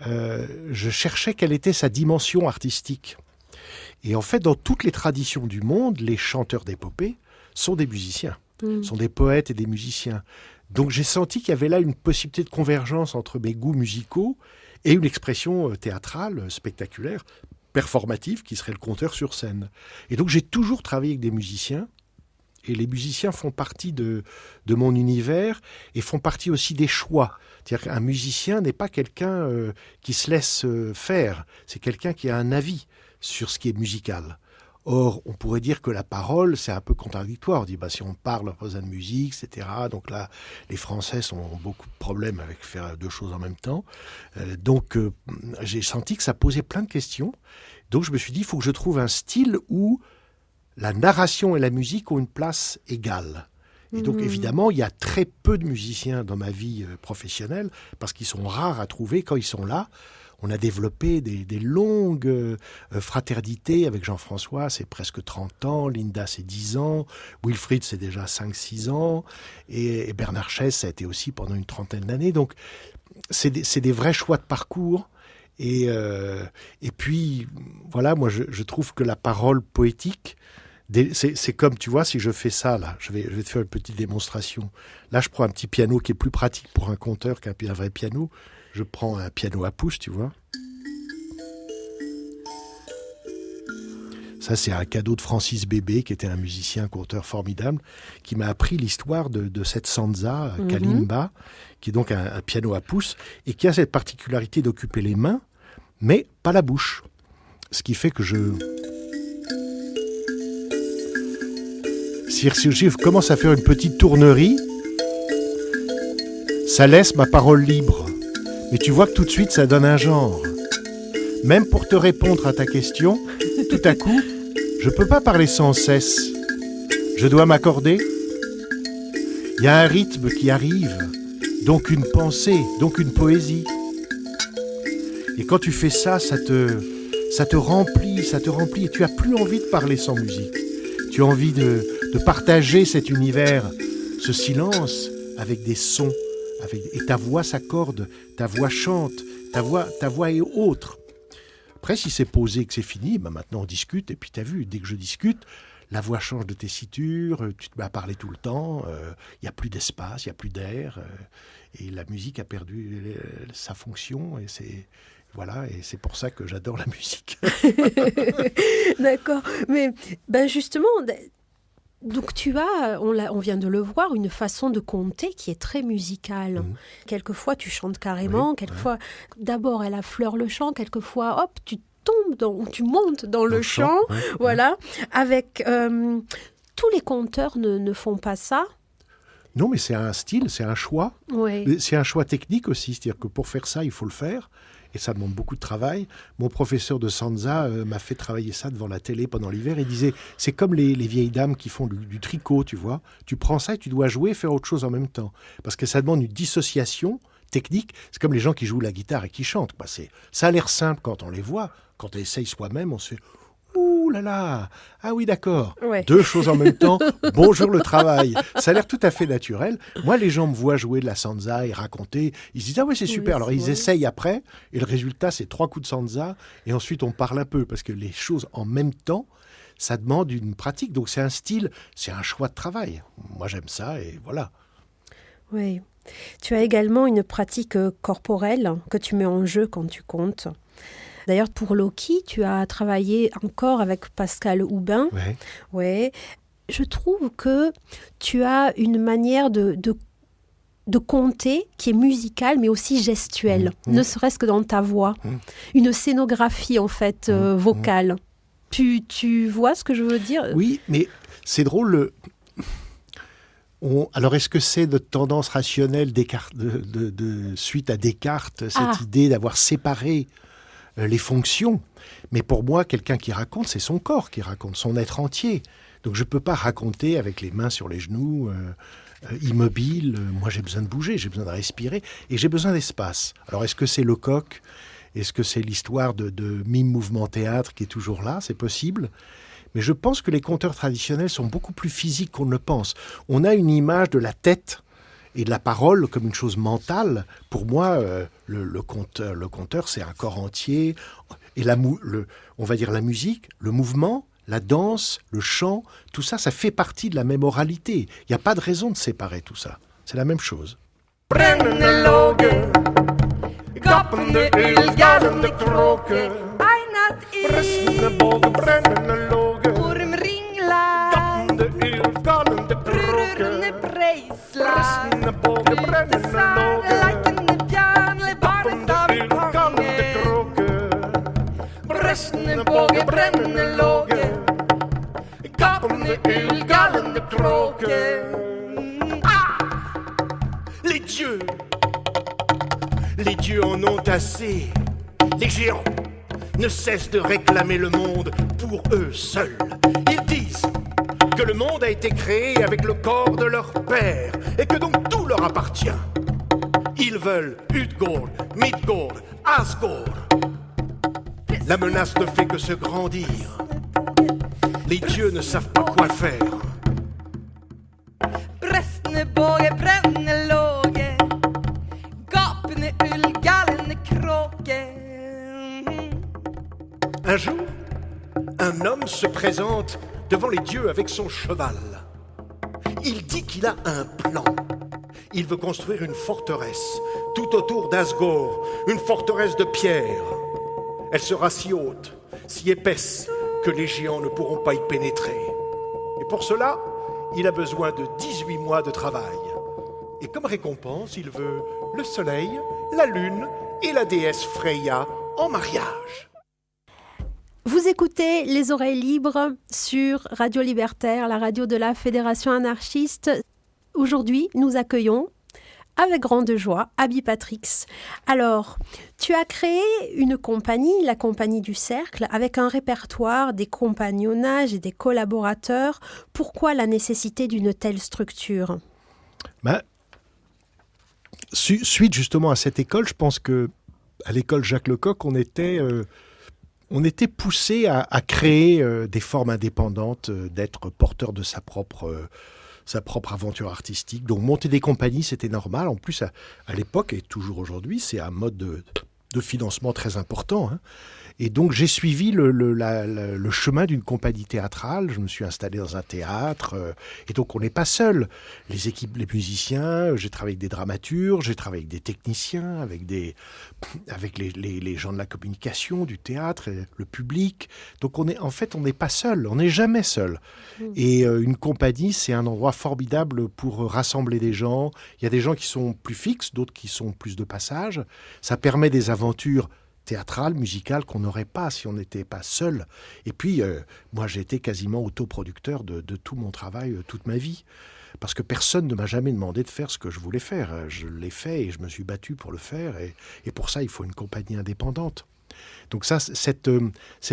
je cherchais quelle était sa dimension artistique. Et en fait, dans toutes les traditions du monde, les chanteurs d'épopée sont des musiciens, sont des poètes et des musiciens. Donc j'ai senti qu'il y avait là une possibilité de convergence entre mes goûts musicaux et une expression théâtrale, spectaculaire, performatif qui serait le conteur sur scène. Et donc j'ai toujours travaillé avec des musiciens, et les musiciens font partie de mon univers et font partie aussi des choix. C'est-à-dire qu'un musicien n'est pas quelqu'un qui se laisse faire, c'est quelqu'un qui a un avis sur ce qui est musical. Or, on pourrait dire que la parole, c'est un peu contradictoire. On dit, si on parle, on a besoin de musique, etc. Donc là, les Français ont beaucoup de problèmes avec faire deux choses en même temps. Donc, j'ai senti que ça posait plein de questions. Donc, je me suis dit, il faut que je trouve un style où la narration et la musique ont une place égale. Et donc, évidemment, il y a très peu de musiciens dans ma vie professionnelle, parce qu'ils sont rares à trouver. Quand ils sont là, on a développé des longues fraternités avec Jean-François, c'est presque 30 ans, Linda, c'est 10 ans, Wilfried, c'est déjà 5-6 ans, et Bernard Chess, ça a été aussi pendant une trentaine d'années. Donc, c'est des vrais choix de parcours. Et puis, voilà, moi, je trouve que la parole poétique, c'est comme, tu vois, si je fais ça, là, je vais te faire une petite démonstration. Là, je prends un petit piano qui est plus pratique pour un conteur qu'un vrai piano. Je prends un piano à pouce, tu vois. Ça, c'est un cadeau de Francis Bébé, qui était un musicien, conteur formidable, qui m'a appris l'histoire de cette Sansa, Kalimba, qui est donc un piano à pouce, et qui a cette particularité d'occuper les mains, mais pas la bouche. Ce qui fait que si je commence à faire une petite tournerie, ça laisse ma parole libre. Mais tu vois que tout de suite, ça donne un genre. Même pour te répondre à ta question, tout à coup, je ne peux pas parler sans cesse. Je dois m'accorder. Il y a un rythme qui arrive, donc une pensée, donc une poésie. Et quand tu fais ça, ça te remplit, et tu n'as plus envie de parler sans musique. Tu as envie de partager cet univers, ce silence, avec des sons. Et ta voix s'accorde, ta voix chante, ta voix est autre. Après, si c'est posé, que c'est fini, maintenant on discute, et puis t'as vu, dès que je discute, la voix change de tessiture, tu te mets à parler tout le temps, il n'y a plus d'espace, il n'y a plus d'air, et la musique a perdu sa fonction, et c'est pour ça que j'adore la musique. D'accord, mais justement... Donc tu as, on vient de le voir, une façon de compter qui est très musicale. Quelquefois tu chantes carrément, quelquefois d'abord elle affleure le chant, quelquefois hop tu montes dans le chant, voilà. Avec tous les conteurs ne font pas ça. Non, mais c'est un style, c'est un choix. Oui. C'est un choix technique aussi, c'est-à-dire que pour faire ça il faut le faire. Et ça demande beaucoup de travail. Mon professeur de Sansa m'a fait travailler ça devant la télé pendant l'hiver. Il disait, c'est comme les vieilles dames qui font du tricot, tu vois. Tu prends ça et tu dois jouer et faire autre chose en même temps. Parce que ça demande une dissociation technique. C'est comme les gens qui jouent la guitare et qui chantent. Ça a l'air simple quand on les voit. Quand on essaye soi-même, on se fait... Ouh là là, ah oui d'accord, Deux choses en même temps, bonjour le travail. Ça a l'air tout à fait naturel. Moi, les gens me voient jouer de la Sansa et raconter, ils se disent ah ouais c'est super, alors ils essayent après, et le résultat c'est 3 coups de Sansa, et ensuite on parle un peu, parce que les choses en même temps, ça demande une pratique, donc c'est un style, c'est un choix de travail. Moi j'aime ça, et voilà. Oui, tu as également une pratique corporelle que tu mets en jeu quand tu comptes. D'ailleurs, pour Loki, tu as travaillé encore avec Pascal Houbin. Ouais. Je trouve que tu as une manière de compter qui est musicale, mais aussi gestuelle, ne serait-ce que dans ta voix. Une scénographie, en fait, vocale. Tu vois ce que je veux dire ? Oui, mais c'est drôle. Alors, est-ce que c'est notre tendance rationnelle suite à Descartes, cette idée d'avoir séparé les fonctions, mais pour moi, quelqu'un qui raconte, c'est son corps qui raconte, son être entier. Donc je ne peux pas raconter avec les mains sur les genoux, immobile. Moi, j'ai besoin de bouger, j'ai besoin de respirer, et j'ai besoin d'espace. Alors, est-ce que c'est Lecoq ? Est-ce que c'est l'histoire de Mime Mouvement Théâtre qui est toujours là ? C'est possible. Mais je pense que les conteurs traditionnels sont beaucoup plus physiques qu'on ne le pense. On a une image de la tête et de la parole comme une chose mentale. Pour moi, le conteur, c'est un corps entier. Et on va dire la musique, le mouvement, la danse, le chant, tout ça, ça fait partie de la même oralité. Il n'y a pas de raison de séparer tout ça. C'est la même chose. Kappende il, gallende kroken. Bijna bogen brennen logen. Orm ringla. Kappende uurgalende Brurrende kroken. breisla. Bressende bogen brennen logen. Leikende bjarnle Kappende uurgalende kroken. Bressende bogen brennende logen. Kappende uurgalende kroken. Les dieux en ont assez. Les géants ne cessent de réclamer le monde pour eux seuls. Ils disent que le monde a été créé avec le corps de leur père et que donc tout leur appartient. Ils veulent Utgord, Midgord, Asgard. La menace ne fait que se grandir. Les dieux ne savent pas quoi faire. Brestne båge brenne låge. Gapende ull, gallende kråke. Un jour, un homme se présente devant les dieux avec son cheval. Il dit qu'il a un plan. Il veut construire une forteresse tout autour d'Asgore, une forteresse de pierre. Elle sera si haute, si épaisse, que les géants ne pourront pas y pénétrer. Et pour cela, il a besoin de 18 mois de travail. Et comme récompense, il veut le soleil, la lune et la déesse Freya en mariage. Vous écoutez Les Oreilles Libres sur Radio Libertaire, la radio de la Fédération anarchiste. Aujourd'hui, nous accueillons avec grande joie Abby Patrix. Alors, tu as créé une compagnie, la Compagnie du Cercle, avec un répertoire, des compagnonnages et des collaborateurs. Pourquoi la nécessité d'une telle structure ? Suite justement à cette école, je pense que à l'école Jacques Lecoq, on était poussé à créer des formes indépendantes, d'être porteur de sa propre aventure artistique. Donc monter des compagnies, c'était normal. En plus, à l'époque, et toujours aujourd'hui, c'est un mode de financement très important, hein. Et donc j'ai suivi le chemin d'une compagnie théâtrale. Je me suis installé dans un théâtre. Et donc on n'est pas seul. Les équipes, les musiciens, j'ai travaillé avec des dramaturges, j'ai travaillé avec des techniciens, avec les gens de la communication, du théâtre, le public. Donc on n'est pas seul. On n'est jamais seul. Et une compagnie, c'est un endroit formidable pour rassembler des gens. Il y a des gens qui sont plus fixes, d'autres qui sont plus de passage. Ça permet des aventures théâtrale, musicale, qu'on n'aurait pas si on n'était pas seul. Et puis, moi, j'ai été quasiment autoproducteur de tout mon travail, toute ma vie. Parce que personne ne m'a jamais demandé de faire ce que je voulais faire. Je l'ai fait et je me suis battu pour le faire. Et pour ça, il faut une compagnie indépendante. Donc ça, cette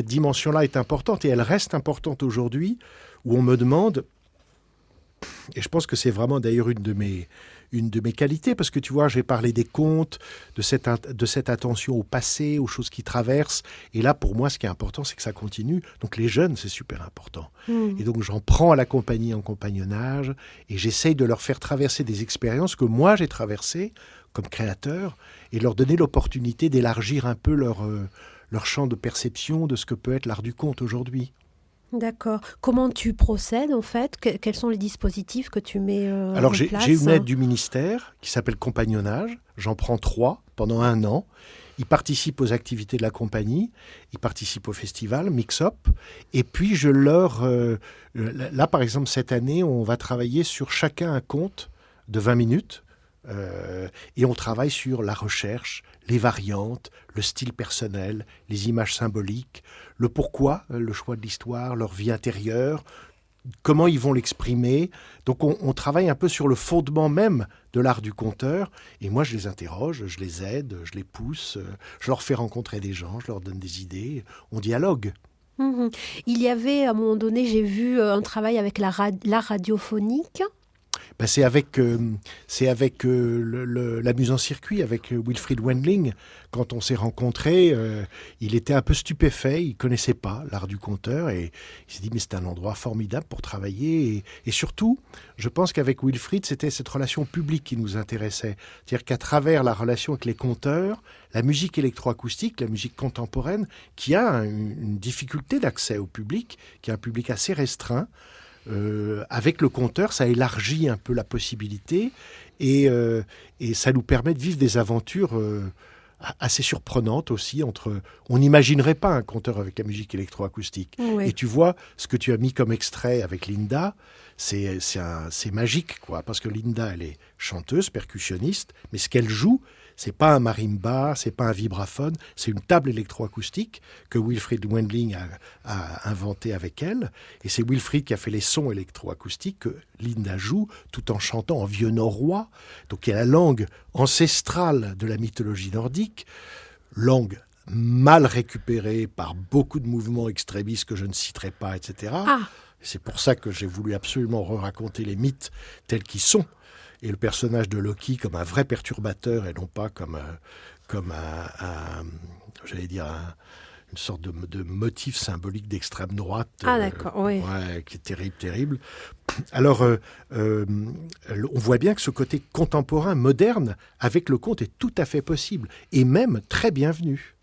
dimension-là est importante. Et elle reste importante aujourd'hui, où on me demande... Et je pense que c'est vraiment d'ailleurs une de mes qualités, parce que tu vois, j'ai parlé des contes, de cette attention au passé, aux choses qui traversent. Et là, pour moi, ce qui est important, c'est que ça continue. Donc les jeunes, c'est super important. Et donc j'en prends à la compagnie en compagnonnage et j'essaye de leur faire traverser des expériences que moi, j'ai traversées comme créateur et leur donner l'opportunité d'élargir un peu leur champ de perception de ce que peut être l'art du conte aujourd'hui. D'accord. Comment tu procèdes, en fait ? Quels sont les dispositifs que tu mets Alors, en place ? j'ai une aide du ministère qui s'appelle Compagnonnage. J'en prends 3 pendant 1 an. Ils participent aux activités de la compagnie. Ils participent au festival Mix Up. Et puis, je leur... là, par exemple, cette année, on va travailler sur chacun un conte de 20 minutes. Et on travaille sur la recherche, les variantes, le style personnel, les images symboliques, le pourquoi, le choix de l'histoire, leur vie intérieure, comment ils vont l'exprimer. Donc on travaille un peu sur le fondement même de l'art du conteur. Et moi, je les interroge, je les aide, je les pousse, je leur fais rencontrer des gens, je leur donne des idées, on dialogue. Il y avait, à un moment donné, j'ai vu un travail avec l'art radiophonique. Ben c'est avec la mise en circuit, avec Wilfried Wendling. Quand on s'est rencontrés, il était un peu stupéfait, il ne connaissait pas l'art du conteur et il s'est dit mais c'est un endroit formidable pour travailler. Et surtout, je pense qu'avec Wilfried, c'était cette relation publique qui nous intéressait. C'est-à-dire qu'à travers la relation avec les conteurs, la musique électroacoustique, la musique contemporaine, qui a une difficulté d'accès au public, qui a un public assez restreint, avec le conteur, ça élargit un peu la possibilité et ça nous permet de vivre des aventures assez surprenante aussi. On n'imaginerait pas un conteur avec la musique électroacoustique. Oui. Et tu vois, ce que tu as mis comme extrait avec Linda, c'est magique, quoi. Parce que Linda, elle est chanteuse, percussionniste, mais ce qu'elle joue, c'est pas un marimba, c'est pas un vibraphone, c'est une table électroacoustique que Wilfried Wendling a inventé avec elle. Et c'est Wilfried qui a fait les sons électroacoustiques que Linda joue tout en chantant en vieux norrois. Donc il y a la langue ancestrale de la mythologie nordique, langue mal récupérée par beaucoup de mouvements extrémistes que je ne citerai pas, etc. C'est pour ça que j'ai voulu absolument raconter les mythes tels qu'ils sont. Et le personnage de Loki comme un vrai perturbateur et non pas comme une sorte de motif symbolique d'extrême droite. D'accord, oui. Qui est terrible. Alors, on voit bien que ce côté contemporain, moderne, avec le conte est tout à fait possible et même très bienvenu.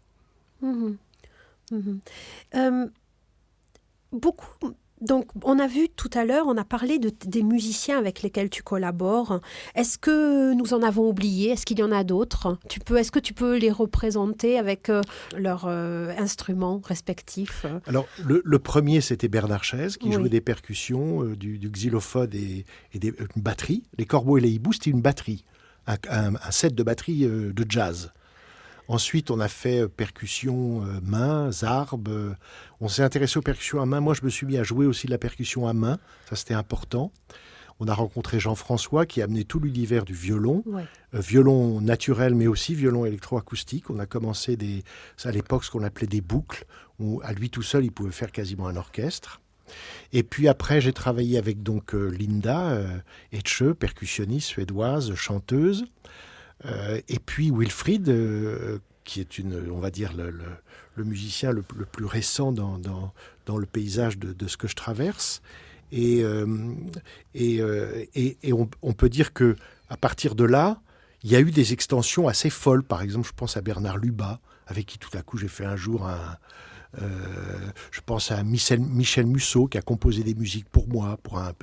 Beaucoup. Donc, on a vu tout à l'heure, on a parlé des musiciens avec lesquels tu collabores. Est-ce que nous en avons oublié? Est-ce qu'il y en a d'autres? Est-ce que tu peux les représenter avec leurs instruments respectifs? Alors, le premier, c'était Bernard Chaise, qui Oui. jouait des percussions, du xylophone et une batterie. Les Corbeaux et les Hiboux, c'était une batterie, un set de batterie de jazz. Ensuite, on a fait percussion main, zarbe. On s'est intéressé aux percussions à main. Moi, je me suis mis à jouer aussi de la percussion à main. Ça, c'était important. On a rencontré Jean-François qui a amené tout l'univers du violon. Ouais. Violon naturel, mais aussi violon électroacoustique. On a commencé à l'époque ce qu'on appelait des boucles, où à lui tout seul, il pouvait faire quasiment un orchestre. Et puis après, j'ai travaillé avec donc Linda Etche, percussionniste suédoise, chanteuse. Et puis Wilfried, qui est on va dire le musicien le plus récent dans le paysage de ce que je traverse. Et on peut dire que à partir de là, il y a eu des extensions assez folles. Par exemple, je pense à Bernard Lubat, avec qui tout à coup j'ai fait un jour je pense à Michel Musso qui a composé des musiques pour moi, pour un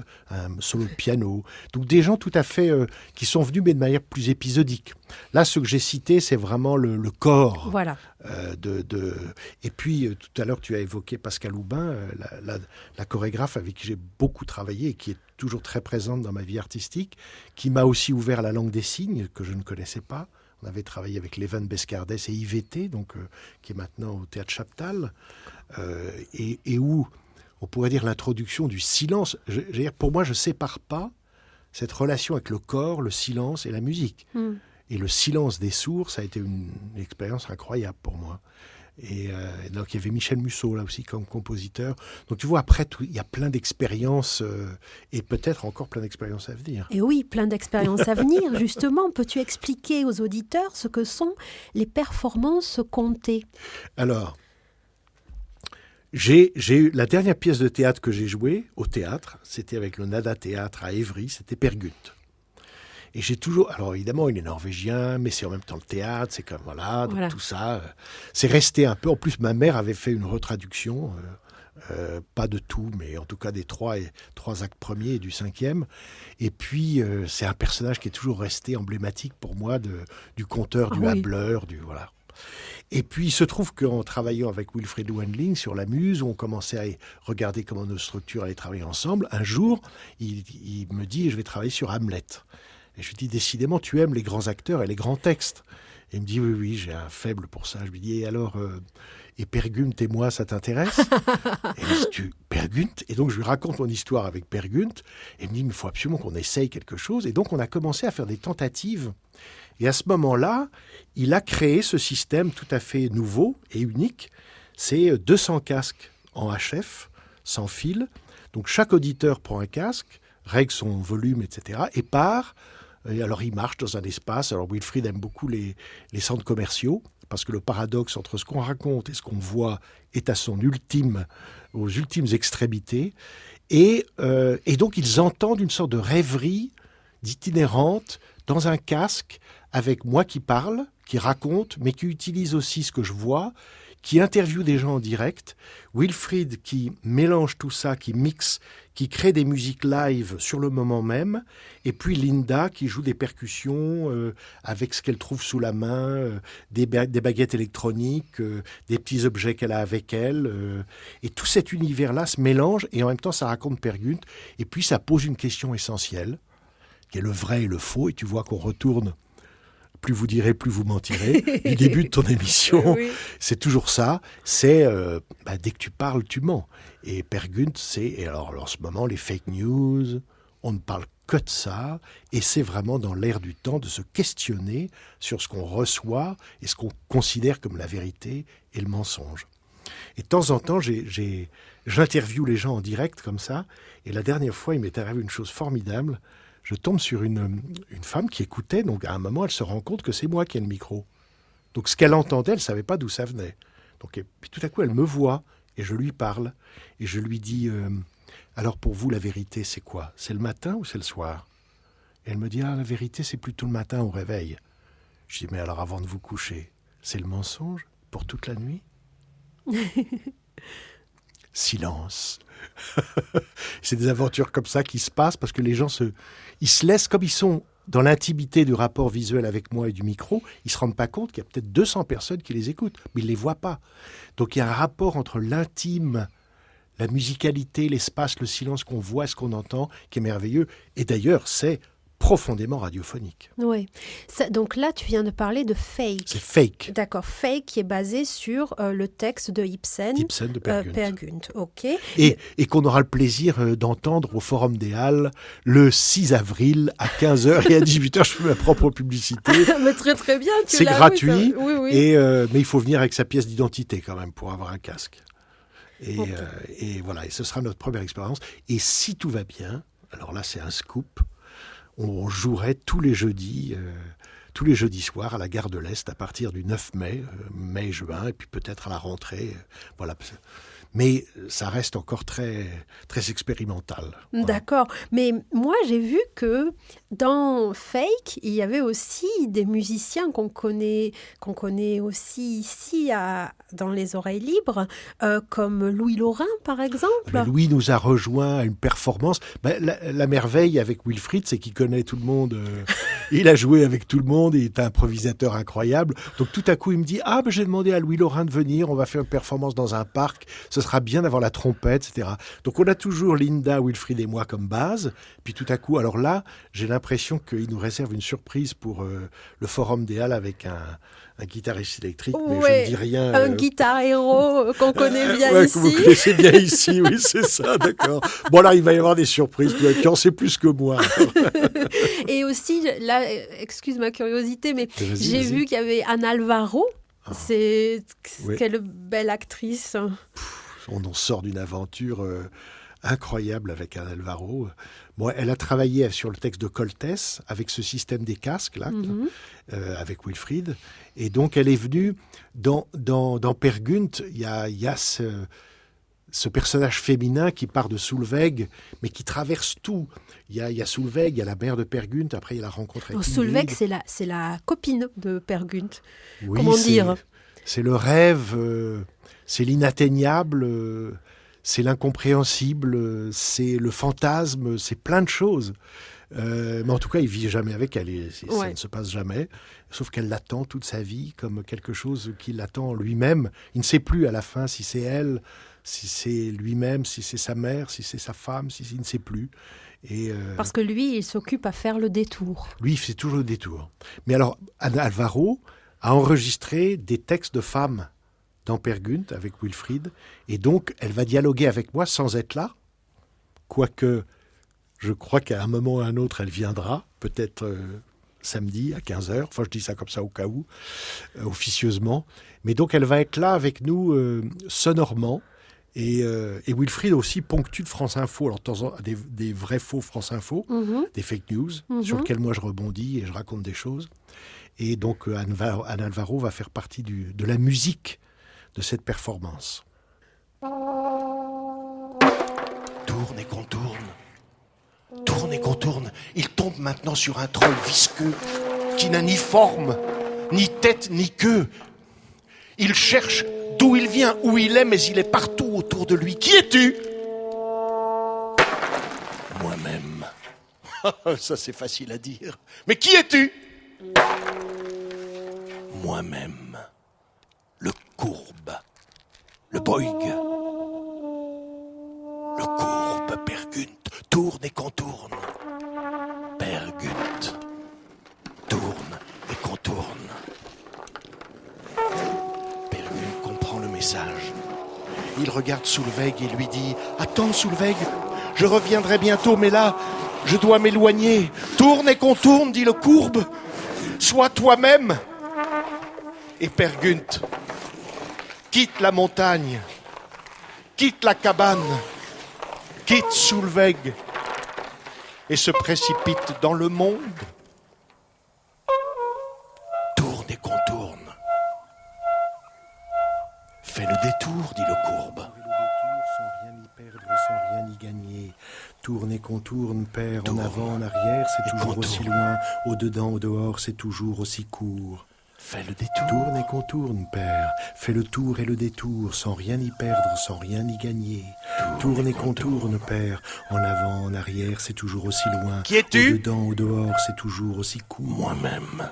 solo de piano. Donc des gens tout à fait qui sont venus, mais de manière plus épisodique. Là, ce que j'ai cité, c'est vraiment le corps. Voilà. Et puis, tout à l'heure, tu as évoqué Pascal Houbin, la chorégraphe avec qui j'ai beaucoup travaillé et qui est toujours très présente dans ma vie artistique, qui m'a aussi ouvert la langue des signes, que je ne connaissais pas. On avait travaillé avec Lévan Bescardès et Yveté, donc, qui est maintenant au Théâtre Chaptal, et où on pourrait dire l'introduction du silence. Pour moi, je ne sépare pas cette relation avec le corps, le silence et la musique. Et le silence des sourds, ça a été une expérience incroyable pour moi. Et donc il y avait Michel Musso là aussi comme compositeur. Donc tu vois, après il y a plein d'expériences et peut-être encore plein d'expériences à venir. Et oui, plein d'expériences à venir. Justement, peux-tu expliquer aux auditeurs ce que sont les performances comptées? Alors, j'ai eu la dernière pièce de théâtre que j'ai jouée au théâtre, c'était avec le Nada Théâtre à Évry, c'était Per Gynt. Et j'ai toujours... Alors évidemment, il est norvégien, mais c'est en même temps le théâtre, c'est comme... Voilà, donc tout ça. C'est resté un peu... En plus, ma mère avait fait une retraduction, pas de tout, mais en tout cas des trois actes premiers et du 5e. Et puis, c'est un personnage qui est toujours resté emblématique pour moi du conteur, du hableur, voilà. Et puis, il se trouve qu'en travaillant avec Wilfried Wendling sur la Muse, où on commençait à regarder comment nos structures allaient travailler ensemble, un jour, il me dit « Je vais travailler sur Hamlet ». Et je lui dis, décidément, tu aimes les grands acteurs et les grands textes. Et il me dit, oui, j'ai un faible pour ça. Je lui dis, et alors, et Per Gynt et moi, ça t'intéresse? Et il me dit, Per Gynt? Et donc, je lui raconte mon histoire avec Per Gynt. Et il me dit, mais il faut absolument qu'on essaye quelque chose. Et donc, on a commencé à faire des tentatives. Et à ce moment-là, il a créé ce système tout à fait nouveau et unique. C'est 200 casques en HF, sans fil. Donc, chaque auditeur prend un casque, règle son volume, etc. et part... Et alors, il marche dans un espace. Alors, Wilfried aime beaucoup les centres commerciaux, parce que le paradoxe entre ce qu'on raconte et ce qu'on voit est à aux ultimes extrémités. Et donc, ils entendent une sorte de rêverie d'itinérante dans un casque, avec moi qui parle, qui raconte, mais qui utilise aussi ce que je vois, qui interviewe des gens en direct, Wilfried qui mélange tout ça, qui mixe, qui crée des musiques live sur le moment même, et puis Linda qui joue des percussions avec ce qu'elle trouve sous la main, des baguettes électroniques, des petits objets qu'elle a avec elle, et tout cet univers-là se mélange, et en même temps ça raconte Peer Gynt, et puis ça pose une question essentielle, qui est le vrai et le faux, et tu vois qu'on retourne. Plus vous direz, plus vous mentirez. Du début de ton émission, oui. C'est toujours ça. C'est dès que tu parles, tu mens. Et Peer Gynt, et alors en ce moment, les fake news, on ne parle que de ça. Et c'est vraiment dans l'air du temps de se questionner sur ce qu'on reçoit et ce qu'on considère comme la vérité et le mensonge. Et de temps en temps, j'interviewe les gens en direct comme ça. Et la dernière fois, il m'est arrivé une chose formidable. Je tombe sur une femme qui écoutait, donc à un moment, elle se rend compte que c'est moi qui ai le micro. Donc ce qu'elle entendait, elle ne savait pas d'où ça venait. Donc, et puis tout à coup, elle me voit et je lui parle. Et je lui dis, alors pour vous, la vérité, c'est quoi ? C'est le matin ou c'est le soir ? Et elle me dit, la vérité, c'est plutôt le matin au réveil. Je dis, mais alors avant de vous coucher, c'est le mensonge pour toute la nuit ? Silence. C'est des aventures comme ça qui se passent parce que les gens ils se laissent, comme ils sont dans l'intimité du rapport visuel avec moi et du micro, ils ne se rendent pas compte qu'il y a peut-être 200 personnes qui les écoutent, mais ils ne les voient pas. Donc il y a un rapport entre l'intime, la musicalité, l'espace, le silence qu'on voit, ce qu'on entend, qui est merveilleux. Et d'ailleurs, c'est profondément radiophonique. Oui. Donc là, tu viens de parler de Fake. C'est Fake. D'accord. Fake qui est basé sur le texte de Ibsen. Ibsen de Peer Gynt. Peer Gynt, ok. Et qu'on aura le plaisir d'entendre au Forum des Halles le 6 avril à 15h et à 18h. Je fais ma propre publicité. Mais très très bien. C'est gratuit. Oui, oui. Mais il faut venir avec sa pièce d'identité quand même pour avoir un casque. Okay. Et voilà. Et ce sera notre première expérience. Et si tout va bien, alors là c'est un scoop. On jouerait tous les jeudis soirs à la Gare de l'Est à partir du 9 mai-juin, et puis peut-être à la rentrée. Voilà. Mais ça reste encore très, très expérimental. Voilà. D'accord. Mais moi, j'ai vu que dans Fake, il y avait aussi des musiciens qu'on connaît aussi ici dans les Oreilles Libres, comme Louis Lorrain, par exemple. Mais Louis nous a rejoint à une performance. La merveille avec Wilfried, c'est qu'il connaît tout le monde. Il a joué avec tout le monde. Il est un improvisateur incroyable. Donc tout à coup, il me dit « Ah, j'ai demandé à Louis Lorrain de venir. On va faire une performance dans un parc. Ce sera bien d'avoir la trompette, etc. » Donc on a toujours Linda, Wilfried et moi comme base. Puis tout à coup, alors là, j'ai l'impression qu'il nous réserve une surprise pour le Forum des Halles avec un guitariste électrique, mais je ne dis rien. Un guitar héros qu'on connaît bien ici. Que vous connaissez bien ici, oui, c'est ça, d'accord. Bon, là, il va y avoir des surprises. Tu en sais plus que moi. Et aussi, là, excuse ma curiosité, mais j'ai vu qu'il y avait Anne Alvaro. Quelle belle actrice. On en sort d'une aventure incroyable avec Anne Alvaro. Bon, elle a travaillé sur le texte de Coltès avec ce système des casques là, avec Wilfried, et donc elle est venue dans Peer Gynt. Il y a ce personnage féminin qui part de Solveig, mais qui traverse tout. Il y a Solveig, il y a la mère de Peer Gynt, après il y a la rencontre avec Solveig, c'est la copine de Peer Gynt. Oui, comment dire ? C'est le rêve, c'est l'inatteignable. C'est l'incompréhensible, c'est le fantasme, c'est plein de choses. Mais en tout cas, il ne vit jamais avec elle. Ça ne se passe jamais. Sauf qu'elle l'attend toute sa vie comme quelque chose qui l'attend lui-même. Il ne sait plus à la fin si c'est elle, si c'est lui-même, si c'est sa mère, si c'est sa femme, il ne sait plus. Parce que lui, il s'occupe à faire le détour. Lui, il fait toujours le détour. Mais alors, Anna Alvaro a enregistré des textes de femmes dans Peer Gynt avec Wilfried, et donc elle va dialoguer avec moi sans être là, quoique je crois qu'à un moment ou à un autre elle viendra, peut-être samedi à 15h, enfin je dis ça comme ça au cas où, officieusement, mais donc elle va être là avec nous sonorement, et Wilfried aussi ponctue de France Info, alors de temps en temps des vrais faux France Info, des fake news, sur lesquels moi je rebondis et je raconte des choses, et donc Anne Alvaro va faire partie de la musique de cette performance. Tourne et contourne. Tourne et contourne. Il tombe maintenant sur un troll visqueux qui n'a ni forme, ni tête, ni queue. Il cherche d'où il vient, où il est, mais il est partout autour de lui. Qui es-tu? Moi-même. Ça c'est facile à dire. Mais qui es-tu? Moi-même. Le courbe. Le boïg. Le courbe, Per Gunt, tourne et contourne. Per Gunt, tourne et contourne. Per Gunt comprend le message. Il regarde Solveig et lui dit « Attends Solveig, je reviendrai bientôt, mais là, je dois m'éloigner. Tourne et contourne, dit le courbe. Sois toi-même. » Et Per Gunt quitte la montagne, quitte la cabane, quitte Solveig et se précipite dans le monde. Tourne et contourne. Fais le détour, dit le courbe. Sans rien y perdre, sans rien y gagner. Tourne et contourne, père, en avant, en arrière, c'est toujours aussi loin. Au dedans, au dehors, c'est toujours aussi court. Fais le détour. Tourne et contourne, père. Fais le tour et le détour, sans rien y perdre, sans rien y gagner. Tourne et contourne, père. En avant, en arrière, c'est toujours aussi loin. Qui es-tu? Au dedans, au dehors, c'est toujours aussi court. Moi-même.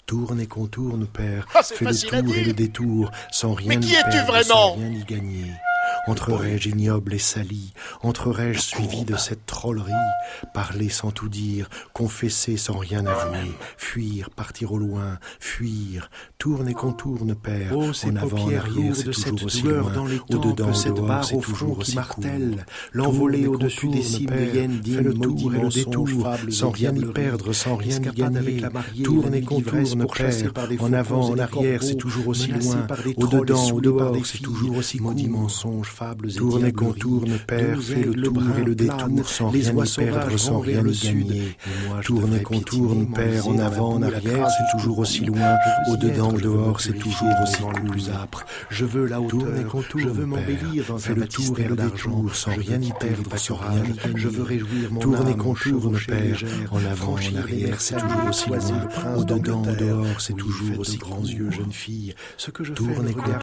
Tourne et contourne, père. Fais le tour et le détour, sans rien y perdre, sans rien y gagner. Entrerai-je ignoble et sali? Entrerai-je suivi de cette trollerie? Parler sans tout dire, confesser sans rien avouer, fuir, partir au loin, fuir. Tourne et contourne, père. En avant, en arrière, c'est toujours aussi loin. Au dedans, au dehors, c'est toujours aussi martèle. L'envoler au-dessus des cimes hyènes, fais le tour et le détour, sans rien y perdre, sans rien y gagner. Tourne et contourne, père. En avant, en arrière, c'est toujours aussi loin. Au dedans, au dehors, c'est toujours aussi maudit mensonge. Tourne et contourne, père, fais le tour et le détour, sans rien y perdre, sans rien y gagner. Tourne et contourne, père, en avant, en arrière, c'est toujours aussi loin. Au dedans, au dehors, c'est toujours aussi plus âpre. Je veux la hauteur, je veux m'embellir dans un tour et le détour, sans rien y perdre, sans rien y gagner. Je veux réjouir mon âme. Tourne et contourne, père, en avant, en arrière, c'est toujours aussi loin. Au dedans, au dehors, c'est toujours aussi grands yeux, jeune fille. Ce que je tourne et contourne.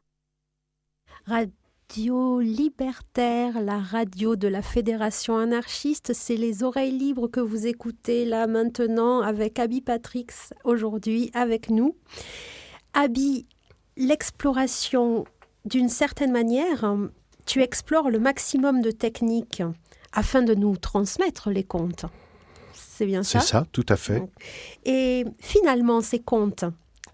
Radio Libertaire, la radio de la Fédération anarchiste, c'est les oreilles libres que vous écoutez là maintenant avec Abby Patrix aujourd'hui avec nous. Abby, l'exploration d'une certaine manière, tu explores le maximum de techniques afin de nous transmettre les contes. C'est bien ça? C'est ça, tout à fait. Et finalement, ces contes,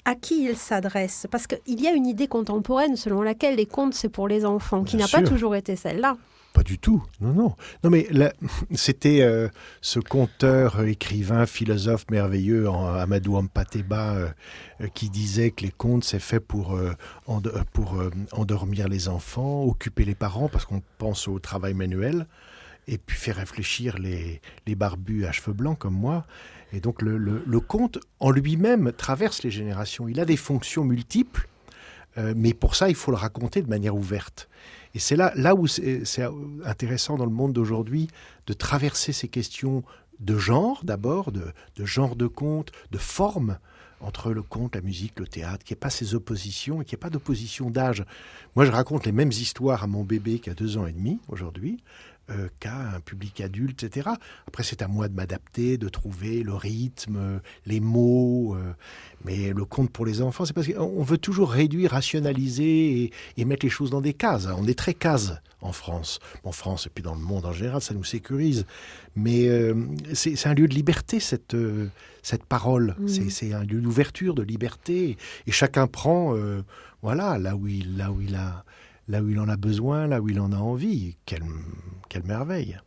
à qui ils s'adressent? Parce qu'il y a une idée contemporaine selon laquelle les contes, c'est pour les enfants, qui n'a pas toujours été celle-là. Pas du tout, non. Non, mais là, c'était ce conteur, écrivain, philosophe merveilleux, Amadou Hampâté-Bâ, qui disait que les contes, c'est fait pour endormir les enfants, occuper les parents, parce qu'on pense au travail manuel, et puis faire réfléchir les barbus à cheveux blancs comme moi. Et donc le conte, en lui-même, traverse les générations. Il a des fonctions multiples, mais pour ça, il faut le raconter de manière ouverte. Et c'est là où c'est intéressant dans le monde d'aujourd'hui de traverser ces questions de genre, d'abord, de genre de conte, de forme, entre le conte, la musique, le théâtre, qu'il n'y ait pas ces oppositions et qu'il n'y ait pas d'opposition d'âge. Moi, je raconte les mêmes histoires à mon bébé qui a 2 ans et demi aujourd'hui, qu'à un public adulte, etc. Après, c'est à moi de m'adapter, de trouver le rythme, les mots. Mais le conte pour les enfants, c'est parce qu'on veut toujours réduire, rationaliser et mettre les choses dans des cases. On est très cases en France. En France et puis dans le monde en général, ça nous sécurise. Mais c'est un lieu de liberté, cette parole. C'est un lieu d'ouverture, de liberté. Et chacun prend là où il en a besoin, là où il en a envie. Quelle merveille.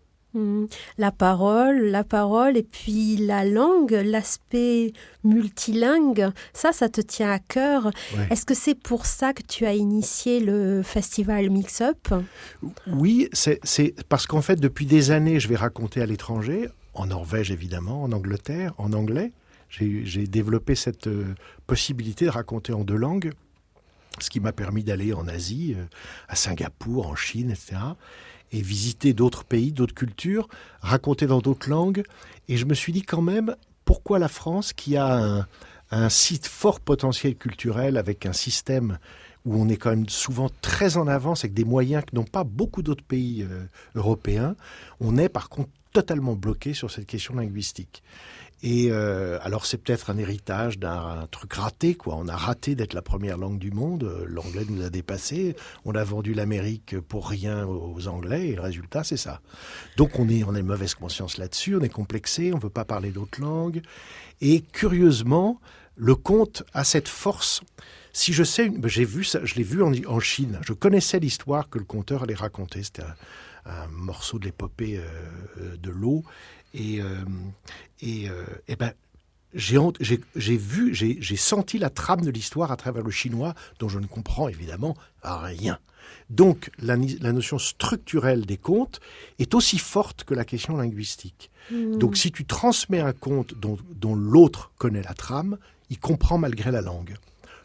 La parole, et puis la langue, l'aspect multilingue, ça te tient à cœur. Ouais. Est-ce que c'est pour ça que tu as initié le festival Mix Up ? Oui, c'est parce qu'en fait, depuis des années, je vais raconter à l'étranger, en Norvège évidemment, en Angleterre, en anglais. J'ai développé cette possibilité de raconter en 2 langues, ce qui m'a permis d'aller en Asie, à Singapour, en Chine, etc., et visiter d'autres pays, d'autres cultures, raconter dans d'autres langues. Et je me suis dit quand même, pourquoi la France, qui a un fort potentiel culturel, avec un système où on est quand même souvent très en avance avec des moyens que n'ont pas beaucoup d'autres pays européens, on est par contre totalement bloqué sur cette question linguistique. Et alors c'est peut-être un héritage d'un truc raté, quoi. On a raté d'être la première langue du monde. L'anglais nous a dépassés. On a vendu l'Amérique pour rien aux Anglais et le résultat c'est ça. Donc on a une mauvaise conscience là-dessus. On est complexé. On veut pas parler d'autres langues. Et curieusement, le conte a cette force. Si je sais, j'ai vu ça, je l'ai vu en Chine. Je connaissais l'histoire que le conteur allait raconter. C'était un morceau de l'épopée de l'eau. Et ben, j'ai senti la trame de l'histoire à travers le chinois, dont je ne comprends évidemment rien. Donc, la notion structurelle des contes est aussi forte que la question linguistique. Donc, si tu transmets un conte dont l'autre connaît la trame, il comprend malgré la langue.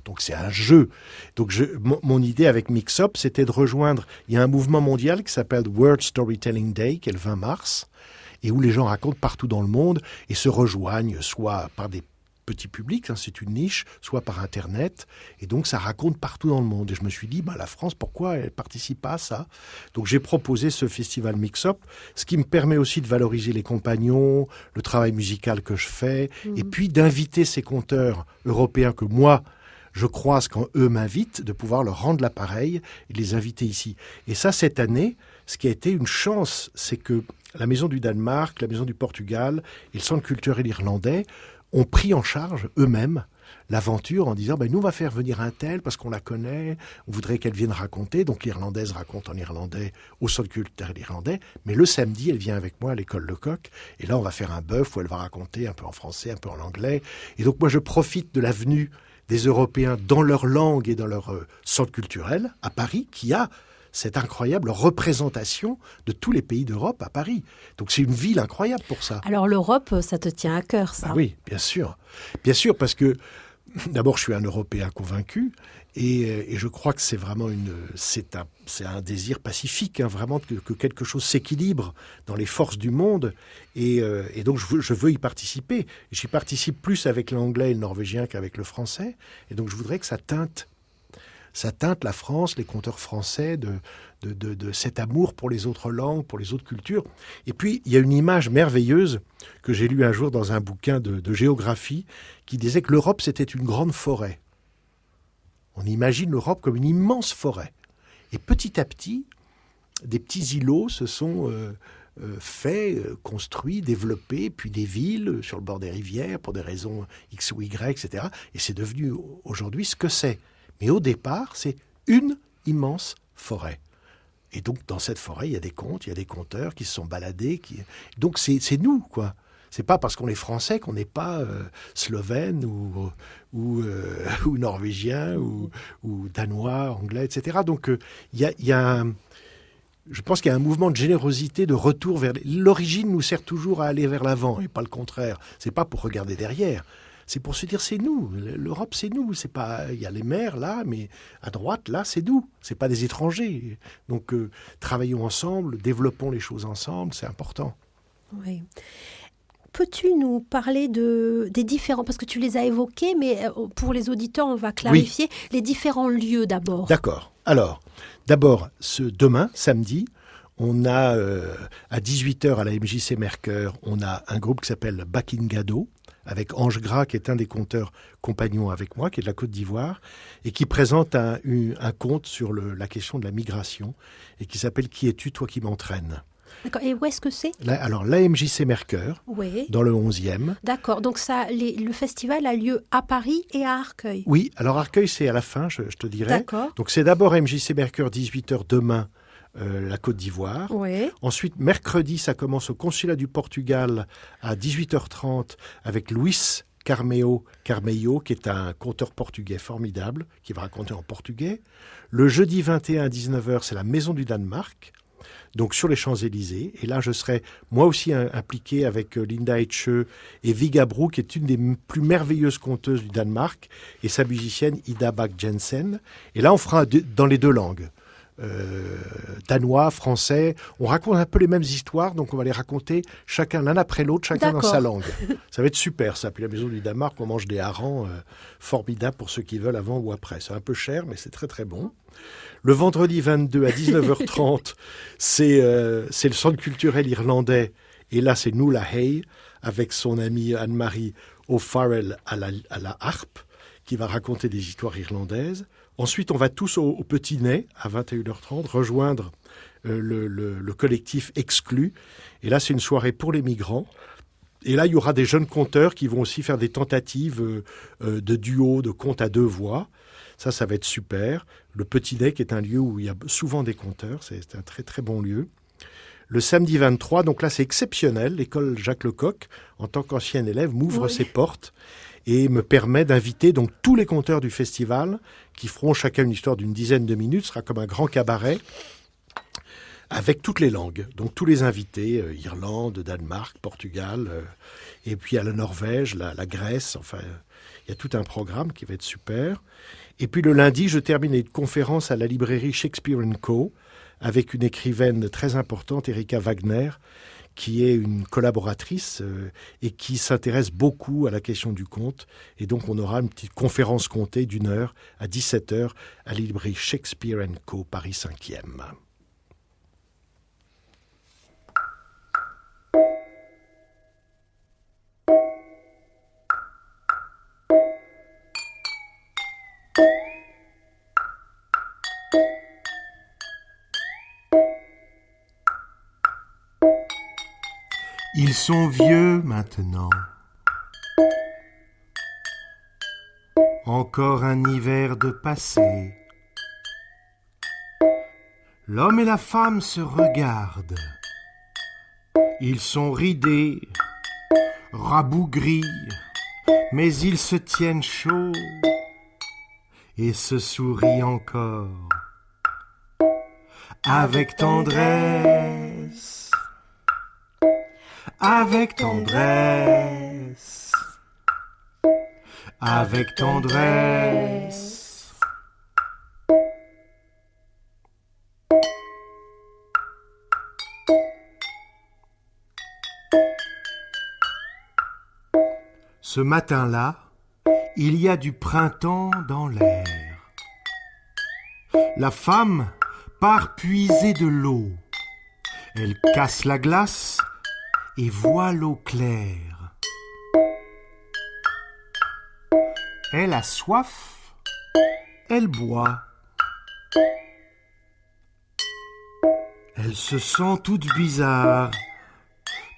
Donc c'est un jeu. Donc mon idée avec Mix Up, c'était de rejoindre... Il y a un mouvement mondial qui s'appelle World Storytelling Day, qui est le 20 mars, et où les gens racontent partout dans le monde et se rejoignent, soit par des petits publics, c'est une niche, soit par Internet. Et donc ça raconte partout dans le monde. Et je me suis dit, la France, pourquoi elle ne participe pas à ça ? Donc j'ai proposé ce festival Mix Up, ce qui me permet aussi de valoriser les compagnons, le travail musical que je fais, et puis d'inviter ces conteurs européens que moi... je croise quand eux m'invitent, de pouvoir leur rendre l'appareil et de les inviter ici. Et ça, cette année, ce qui a été une chance, c'est que la Maison du Danemark, la Maison du Portugal et le Centre culturel irlandais ont pris en charge eux-mêmes l'aventure en disant nous, on va faire venir un tel parce qu'on la connaît, on voudrait qu'elle vienne raconter. Donc l'Irlandaise raconte en irlandais au Centre culturel irlandais, mais le samedi, elle vient avec moi à l'école Lecoq. Et là, on va faire un bœuf où elle va raconter un peu en français, un peu en anglais. Et donc moi, je profite de la venue des Européens dans leur langue et dans leur centre culturel à Paris, qui a cette incroyable représentation de tous les pays d'Europe à Paris. Donc c'est une ville incroyable pour ça. Alors l'Europe, ça te tient à cœur, ça ? Oui, bien sûr. Bien sûr, parce que d'abord, je suis un Européen convaincu et je crois que c'est vraiment c'est un désir pacifique, vraiment que quelque chose s'équilibre dans les forces du monde. Et donc, je veux y participer. J'y participe plus avec l'anglais et le norvégien qu'avec le français. Et donc, je voudrais que ça teinte la France, les conteurs français, de cet amour pour les autres langues, pour les autres cultures. Et puis, il y a une image merveilleuse que j'ai lue un jour dans un bouquin de géographie qui disait que l'Europe, c'était une grande forêt. On imagine l'Europe comme une immense forêt. Et petit à petit, des petits îlots se sont faits, construits, développés, puis des villes sur le bord des rivières pour des raisons X ou Y, etc. Et c'est devenu aujourd'hui ce que c'est. Mais au départ, c'est une immense forêt. Et donc, dans cette forêt, il y a des contes, il y a des conteurs qui se sont baladés. Donc, c'est nous, quoi. C'est pas parce qu'on est français qu'on n'est pas slovène ou norvégien ou danois, anglais, etc. Donc, je pense qu'il y a un mouvement de générosité, de retour vers... L'origine nous sert toujours à aller vers l'avant, et pas le contraire. C'est pas pour regarder derrière. C'est pour se dire, c'est nous. L'Europe, c'est nous. C'est pas, il y a les mers, là, mais à droite, là, c'est nous. C'est pas des étrangers. Donc, travaillons ensemble, développons les choses ensemble, c'est important. Oui. Peux-tu nous parler des différents... Parce que tu les as évoqués, mais pour les auditeurs, on va clarifier les différents lieux d'abord. D'accord. Alors, d'abord, demain, samedi, on a, à 18h à la MJC Mercœur, on a un groupe qui s'appelle Bakingado, avec Ange Gras, qui est un des conteurs compagnons avec moi, qui est de la Côte d'Ivoire, et qui présente un conte sur la question de la migration, et qui s'appelle « Qui es-tu, toi qui m'entraînes ?» D'accord. Et où est-ce que c'est ? Alors, l'AMJC Mercœur, dans le 11e. D'accord. Donc, le festival a lieu à Paris et à Arcueil. Oui. Alors, Arcueil, c'est à la fin, je te dirai. D'accord. Donc, c'est d'abord MJC Mercœur, 18h demain, la Côte d'Ivoire. Oui. Ensuite, mercredi, ça commence au Consulat du Portugal à 18h30 avec Luís Carmeio, qui est un conteur portugais formidable, qui va raconter en portugais. Le jeudi 21 à 19h, c'est la Maison du Danemark, donc sur les Champs-Élysées. Et là, je serai moi aussi impliqué avec Linda Etche et Vigga Brou, qui est une des plus merveilleuses conteuses du Danemark, et sa musicienne Ida Bak Jensen. Et là, on fera dans les deux langues. danois, français. On raconte un peu les mêmes histoires, donc on va les raconter chacun l'un après l'autre, chacun dans D'accord. sa langue. Ça va être super, ça. Puis la Maison du Danemark, on mange des harengs formidables pour ceux qui veulent avant ou après. C'est un peu cher, mais c'est très très bon. Le vendredi 22 à 19h30, c'est le centre culturel irlandais. Et là, c'est Nuala Hay, avec son amie Anne-Marie O'Farrell à la harpe, qui va raconter des histoires irlandaises. Ensuite, on va tous au Petit Nez, à 21h30, rejoindre le collectif Exclu. Et là, c'est une soirée pour les migrants. Et là, il y aura des jeunes conteurs qui vont aussi faire des tentatives de duo, de contes à 2 voix. Ça va être super. Le Petit Nez, qui est un lieu où il y a souvent des conteurs, c'est un très très bon lieu. Le samedi 23, donc là c'est exceptionnel, l'école Jacques Lecoq, en tant qu'ancien élève, m'ouvre ses portes et me permet d'inviter donc tous les conteurs du festival qui feront chacun une histoire d'une dizaine de minutes. Ce sera comme un grand cabaret avec toutes les langues. Donc tous les invités, Irlande, Danemark, Portugal, et puis à la Norvège, la Grèce, enfin il y a tout un programme qui va être super. Et puis le lundi, je termine une conférence à la librairie Shakespeare & Co. avec une écrivaine très importante, Erika Wagner, qui est une collaboratrice et qui s'intéresse beaucoup à la question du conte. Et donc, on aura une petite conférence contée d'1 heure à 17h à la librairie Shakespeare & Co, Paris 5e. Ils sont vieux maintenant. Encore un hiver de passé. L'homme et la femme se regardent. Ils sont ridés, rabougris, mais ils se tiennent chaud et se sourient encore avec tendresse. Avec tendresse, avec tendresse. Ce matin-là, il y a du printemps dans l'air. La femme part puiser de l'eau. Elle casse la glace et voit l'eau claire. Elle a soif, elle boit. Elle se sent toute bizarre,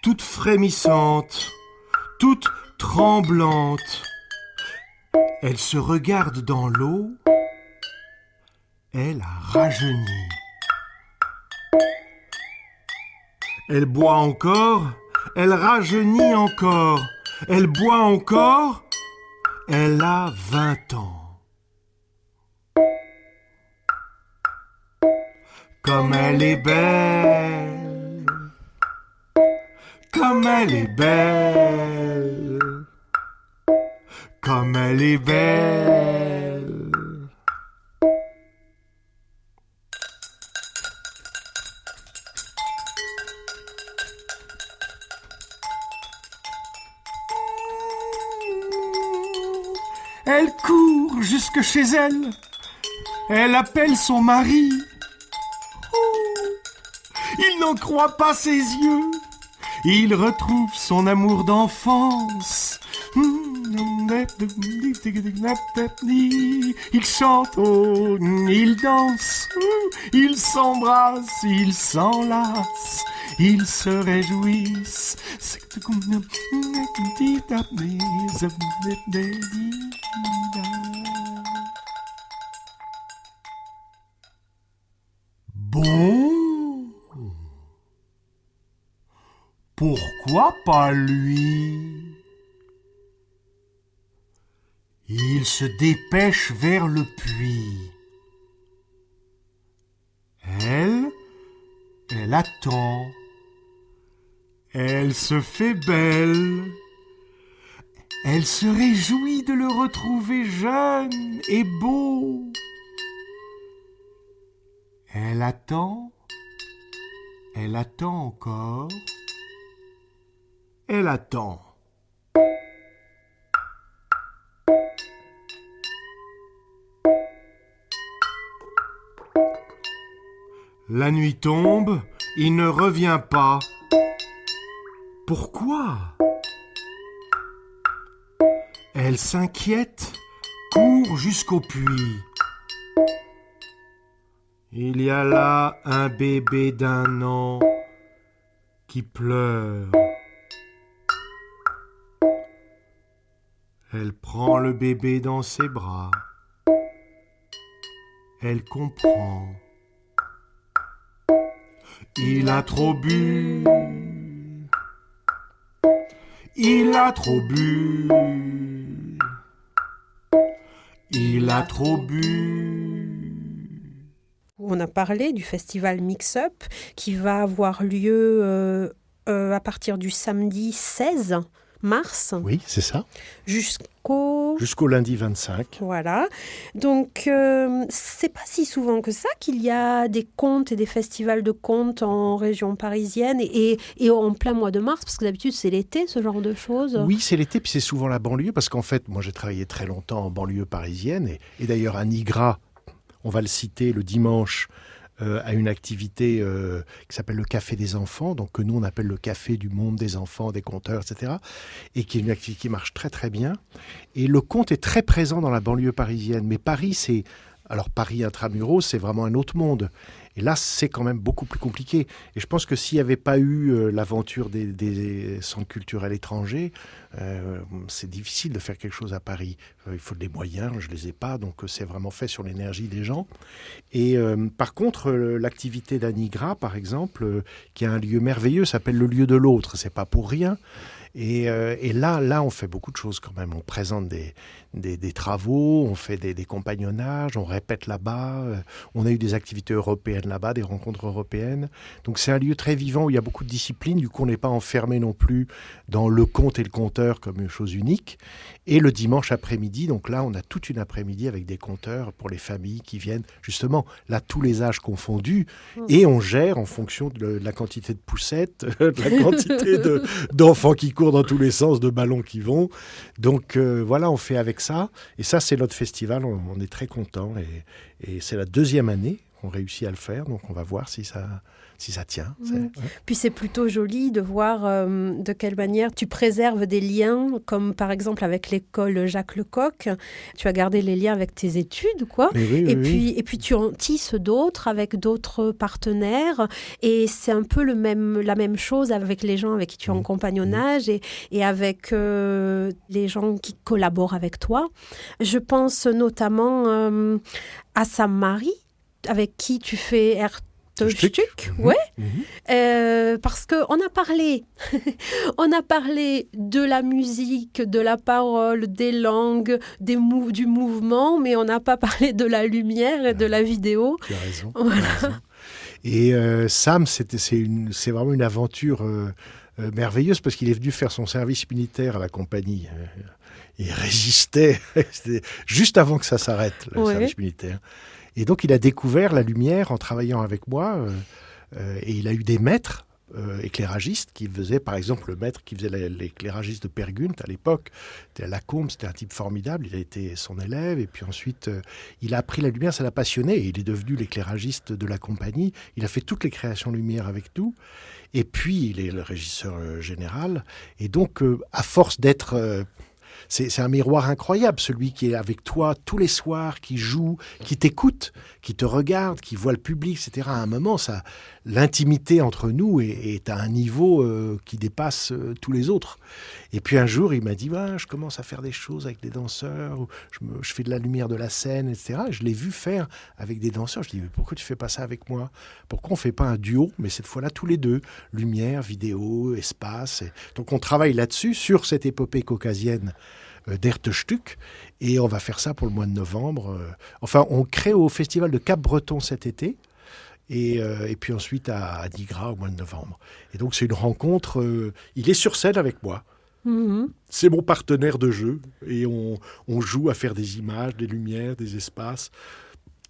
toute frémissante, toute tremblante. Elle se regarde dans l'eau, elle a rajeuni. Elle boit encore, elle rajeunit encore, elle boit encore, elle a 20 ans. Comme elle est belle, comme elle est belle, comme elle est belle. Elle court jusque chez elle. Elle appelle son mari. Il n'en croit pas ses yeux. Il retrouve son amour d'enfance. Il chante, il danse, il s'embrasse, il s'enlace, ils se réjouissent. Bon, pourquoi pas lui? Il se dépêche vers le puits. Elle attend. Elle se fait belle. Elle se réjouit de le retrouver jeune et beau. Elle attend encore, elle attend. La nuit tombe, il ne revient pas. Pourquoi ? Elle s'inquiète, court jusqu'au puits. Il y a là un bébé d'1 an qui pleure. Elle prend le bébé dans ses bras. Elle comprend. Il a trop bu. Il a trop bu. Il a trop bu. On a parlé du festival Mix Up qui va avoir lieu à partir du samedi 16 mars. Oui, c'est ça. Jusqu'au lundi 25. Voilà. Donc, c'est pas si souvent que ça qu'il y a des contes et des festivals de contes en région parisienne et en plein mois de mars, parce que d'habitude, c'est l'été, ce genre de choses. Oui, c'est l'été, puis c'est souvent la banlieue, parce qu'en fait, moi, j'ai travaillé très longtemps en banlieue parisienne, et d'ailleurs, à Nigra, on va le citer, le dimanche, à une activité qui s'appelle le Café des enfants, donc que nous on appelle le Café du monde des enfants, des conteurs, etc. Et qui est une activité qui marche très très bien. Et le conte est très présent dans la banlieue parisienne. Mais Paris, Paris intramuros, c'est vraiment un autre monde. Et là, c'est quand même beaucoup plus compliqué. Et je pense que s'il n'y avait pas eu l'aventure des centres culturels étrangers, c'est difficile de faire quelque chose à Paris. Il faut des moyens, je ne les ai pas, donc c'est vraiment fait sur l'énergie des gens. Et par contre, l'activité d'Anigra, par exemple, qui est un lieu merveilleux, s'appelle le lieu de l'autre. C'est pas pour rien. Et là, on fait beaucoup de choses quand même. On présente des travaux, on fait des compagnonnages, on répète là-bas. On a eu des activités européennes là-bas, des rencontres européennes. Donc c'est un lieu très vivant où il y a beaucoup de disciplines. Du coup, on n'est pas enfermé non plus dans le conte et le conteur comme une chose unique. Et le dimanche après-midi, donc là, on a toute une après-midi avec des conteurs pour les familles qui viennent, justement, là, tous les âges confondus. Et on gère en fonction de la quantité de poussettes, de la quantité d'enfants qui courent dans tous les sens, de ballons qui vont. Donc voilà, on fait avec ça. Et ça, c'est notre festival. On est très contents. Et c'est la 2e année qu'on réussit à le faire. Donc on va voir si ça tient. Ouais. Puis c'est plutôt joli de voir de quelle manière tu préserves des liens, comme par exemple avec l'école Jacques Lecoq. Tu as gardé les liens avec tes études, quoi. Et puis tu en tisses d'autres avec d'autres partenaires. Et c'est un peu la même chose avec les gens avec qui tu es en compagnonnage et avec les gens qui collaborent avec toi. Je pense notamment à Sam-Marie, avec qui tu fais Stuck, ouais. Parce qu'on a parlé, on a parlé de la musique, de la parole, des langues, du mouvement, mais on n'a pas parlé de la lumière et de la vidéo. Tu as raison. Voilà. Tu as raison. Et Sam, c'est vraiment une aventure merveilleuse parce qu'il est venu faire son service militaire à la compagnie. Il résistait c'était juste avant que ça s'arrête, le service militaire. Et donc, il a découvert la lumière en travaillant avec moi. Et il a eu des maîtres éclairagistes qui faisaient, par exemple, le maître qui faisait l'éclairagiste de Pergunt à l'époque. C'était à Lacombe, c'était un type formidable. Il a été son élève. Et puis ensuite, il a appris la lumière, ça l'a passionné. Et il est devenu l'éclairagiste de la compagnie. Il a fait toutes les créations lumière avec nous. Et puis, il est le régisseur général. Et donc, à force d'être... C'est un miroir incroyable, celui qui est avec toi tous les soirs, qui joue, qui t'écoute, qui te regarde, qui voit le public, etc. À un moment, l'intimité entre nous est à un niveau qui dépasse tous les autres. Et puis un jour, il m'a dit je commence à faire des choses avec des danseurs, je fais de la lumière de la scène, etc. Je l'ai vu faire avec des danseurs. Je dis mais pourquoi tu fais pas ça avec moi ? Pourquoi on fait pas un duo, mais cette fois-là tous les deux, lumière, vidéo, espace. Donc on travaille là-dessus, sur cette épopée caucasienne d'Ertestuck, et on va faire ça pour le mois de novembre. Enfin, on crée au festival de Cap-Breton cet été, et puis ensuite à Nigra au mois de novembre. Et donc c'est une rencontre, il est sur scène avec moi. C'est mon partenaire de jeu, et on joue à faire des images, des lumières, des espaces.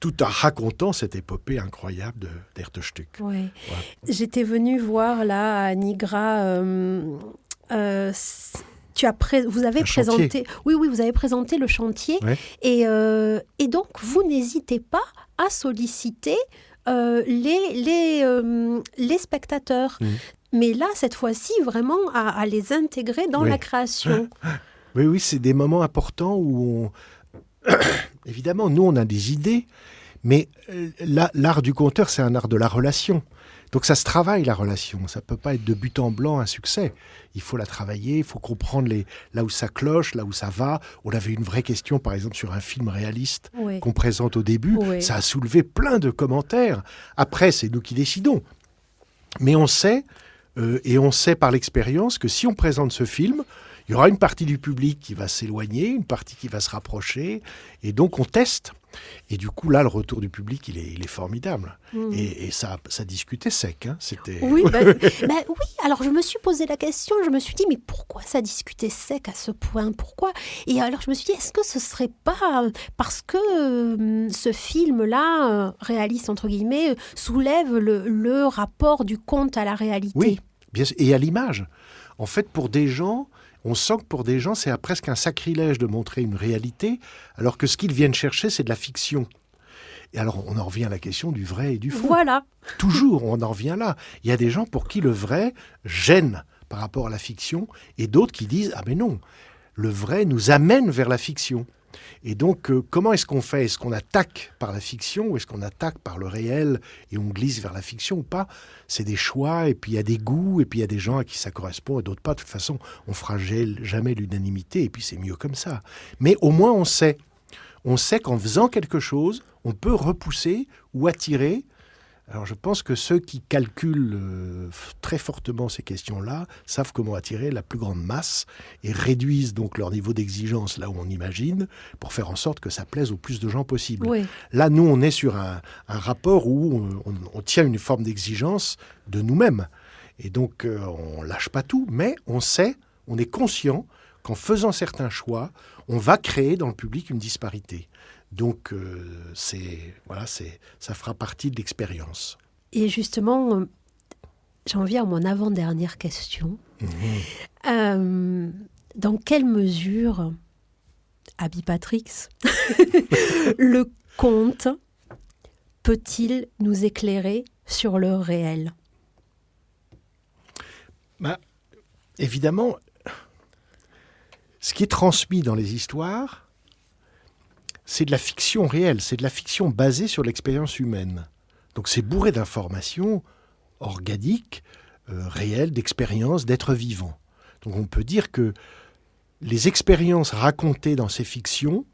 tout en racontant cette épopée incroyable d'Herte Stuck. Ouais. Voilà. J'étais venue voir là à Nigra. Vous avez présenté, vous avez présenté le chantier, Ouais. et donc vous n'hésitez pas à solliciter les spectateurs. Mais là, cette fois-ci, vraiment à les intégrer dans Oui. la création. Oui, c'est des moments importants où évidemment, nous, on a des idées, mais l'art du conteur, c'est un art de la relation. Donc ça se travaille, la relation. Ça ne peut pas être de but en blanc un succès. Il faut la travailler, il faut comprendre là où ça cloche, là où ça va. On avait une vraie question, par exemple, sur un film réaliste Oui. qu'on présente au début. Oui. Ça a soulevé plein de commentaires. Après, c'est nous qui décidons. Mais on sait, et on sait par l'expérience, que si on présente ce film, il y aura une partie du public qui va s'éloigner, une partie qui va se rapprocher, et donc on teste. Et du coup, là, le retour du public, il est formidable. Et ça discutait sec. Hein. C'était... Oui, oui. Alors je me suis posé la question, je me suis dit, mais pourquoi ça discutait sec à ce point? Pourquoi? Et alors je me suis dit, est-ce que ce serait pas parce que ce film-là, réaliste entre guillemets, soulève le rapport du conte à la réalité? Oui, bien sûr. Et à l'image. En fait, pour des gens... On sent que pour des gens, c'est presque un sacrilège de montrer une réalité, alors que ce qu'ils viennent chercher, c'est de la fiction. Et alors, on en revient à la question du vrai et du faux. Voilà. Toujours, on en revient là. Il y a des gens pour qui le vrai gêne par rapport à la fiction, et d'autres qui disent « Ah mais non, le vrai nous amène vers la fiction ». Et donc, comment est-ce qu'on fait? Est-ce qu'on attaque par la fiction ou est-ce qu'on attaque par le réel et on glisse vers la fiction ou pas? C'est des choix, et puis il y a des goûts, et puis il y a des gens à qui ça correspond et d'autres pas. De toute façon, on fera jamais l'unanimité, et puis c'est mieux comme ça. Mais au moins, on sait. On sait qu'en faisant quelque chose, on peut repousser ou attirer. Alors je pense que ceux qui calculent très fortement ces questions-là savent comment attirer la plus grande masse et réduisent donc leur niveau d'exigence là où on imagine pour faire en sorte que ça plaise au plus de gens possible. Oui. Là, nous, on est sur un rapport où on tient une forme d'exigence de nous-mêmes. Et donc, on lâche pas tout, mais on sait, on est conscient qu'en faisant certains choix, on va créer dans le public une disparité. Donc, ça fera partie de l'expérience. Et justement, j'en viens à mon avant-dernière question. Dans quelle mesure, Abby Patrix, le conte peut-il nous éclairer sur le réel? Évidemment, ce qui est transmis dans les histoires, c'est de la fiction réelle, c'est de la fiction basée sur l'expérience humaine. Donc c'est bourré d'informations organiques, réelles, d'expériences, d'êtres vivants. Donc on peut dire que les expériences racontées dans ces fictions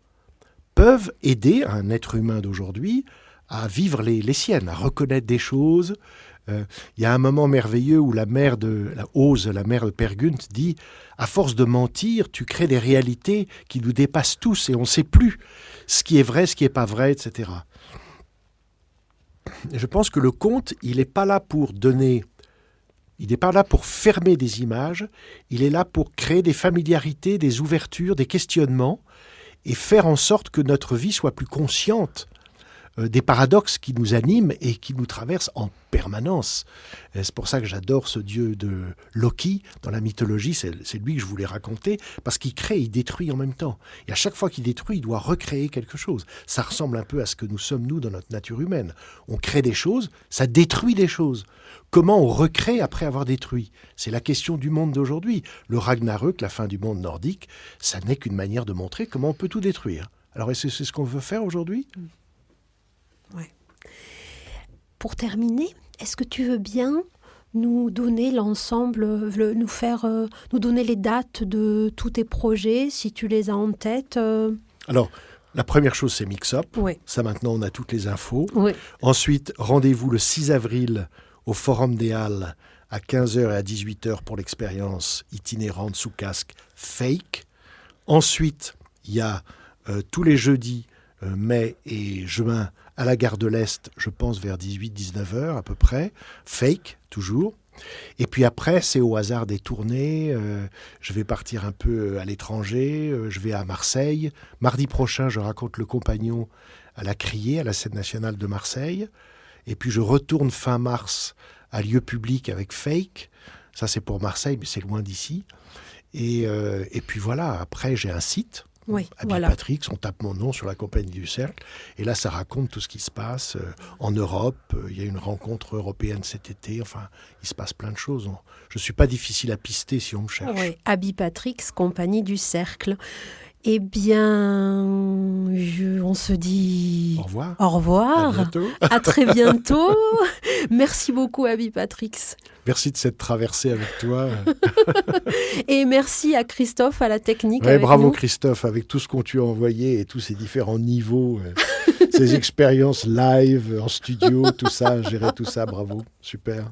peuvent aider un être humain d'aujourd'hui à vivre les siennes, à reconnaître des choses. Il y a un moment merveilleux où la mère de Per Gynt, dit « À force de mentir, tu crées des réalités qui nous dépassent tous et on ne sait plus ce qui est vrai, ce qui n'est pas vrai, etc. » Je pense que le conte, il n'est pas là pour donner... Il n'est pas là pour fermer des images, il est là pour créer des familiarités, des ouvertures, des questionnements et faire en sorte que notre vie soit plus consciente des paradoxes qui nous animent et qui nous traversent en permanence. Et c'est pour ça que j'adore ce dieu de Loki dans la mythologie, c'est lui que je voulais raconter, parce qu'il crée, il détruit en même temps. Et à chaque fois qu'il détruit, il doit recréer quelque chose. Ça ressemble un peu à ce que nous sommes, nous, dans notre nature humaine. On crée des choses, ça détruit des choses. Comment on recrée après avoir détruit? C'est la question du monde d'aujourd'hui. Le Ragnarök, la fin du monde nordique, ça n'est qu'une manière de montrer comment on peut tout détruire. Alors, est-ce que c'est ce qu'on veut faire aujourd'hui? Ouais. Pour terminer, est-ce que tu veux bien nous donner l'ensemble, nous donner les dates de tous tes projets, si tu les as en tête? Alors, la première chose, c'est Mix Up. Oui. Ça, maintenant, on a toutes les infos. Oui. Ensuite, rendez-vous le 6 avril au Forum des Halles à 15h et à 18h pour l'expérience itinérante sous casque Fake. Ensuite, il y a tous les jeudis, mai et juin, à la gare de l'Est, je pense vers 18-19h à peu près, Fake, toujours. Et puis après, c'est au hasard des tournées. Je vais partir un peu à l'étranger. Je vais à Marseille. Mardi prochain, je raconte Le Compagnon à la Criée, à la Scène nationale de Marseille. Et puis je retourne fin mars à Lieu public avec Fake. Ça, c'est pour Marseille, mais c'est loin d'ici. Et puis voilà, après, j'ai un site. Oui, Abby voilà. Patrix, on tape mon nom sur la Compagnie du Cercle. Et là, ça raconte tout ce qui se passe en Europe. Il y a une rencontre européenne cet été. Enfin, il se passe plein de choses. Je ne suis pas difficile à pister si on me cherche. Oui, Abby Patrix, Compagnie du Cercle. Eh bien, on se dit Au revoir. au revoir. À bientôt. À très bientôt. Merci beaucoup, Abby Patrix. Merci de cette traversée avec toi. Et merci à Christophe, à la technique. Ouais, avec bravo nous. Christophe, avec tout ce qu'on t'a envoyé et tous ces différents niveaux, ces expériences live, en studio, tout ça, gérer tout ça, bravo, super.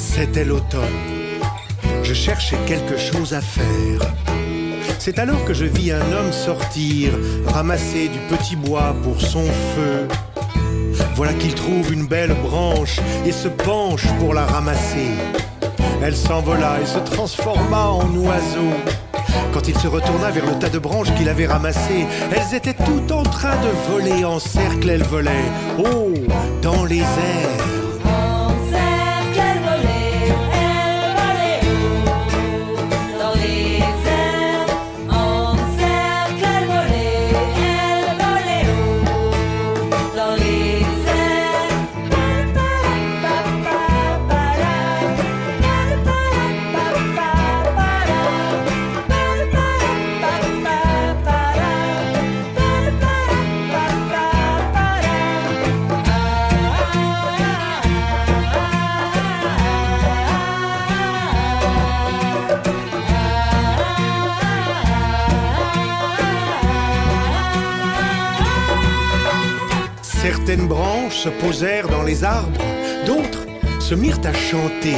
C'était l'automne. Je cherchais quelque chose à faire. C'est alors que je vis un homme sortir, ramasser du petit bois pour son feu. Voilà qu'il trouve une belle branche et se penche pour la ramasser. Elle s'envola et se transforma en oiseau. Quand il se retourna vers le tas de branches qu'il avait ramassées, elles étaient toutes en train de voler en cercle. Elles volaient haut dans les airs. Certaines branches se posèrent dans les arbres, d'autres se mirent à chanter.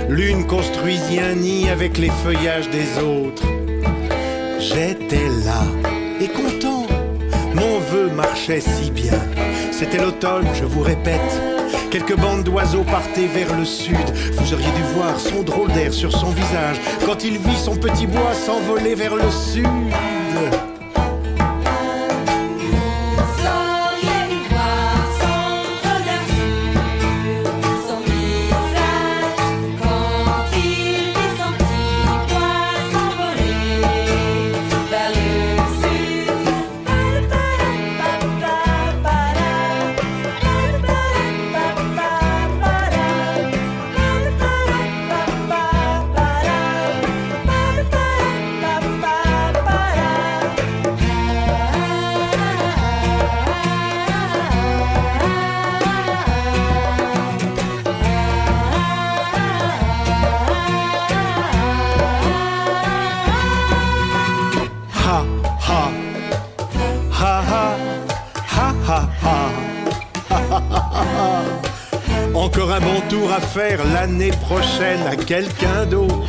L'une construisit un nid avec les feuillages des autres. J'étais là et content, mon vœu marchait si bien. C'était l'automne, je vous répète. Quelques bandes d'oiseaux partaient vers le sud. Vous auriez dû voir son drôle d'air sur son visage quand il vit son petit bois s'envoler vers le sud. Encore un bon tour à faire l'année prochaine à quelqu'un d'autre.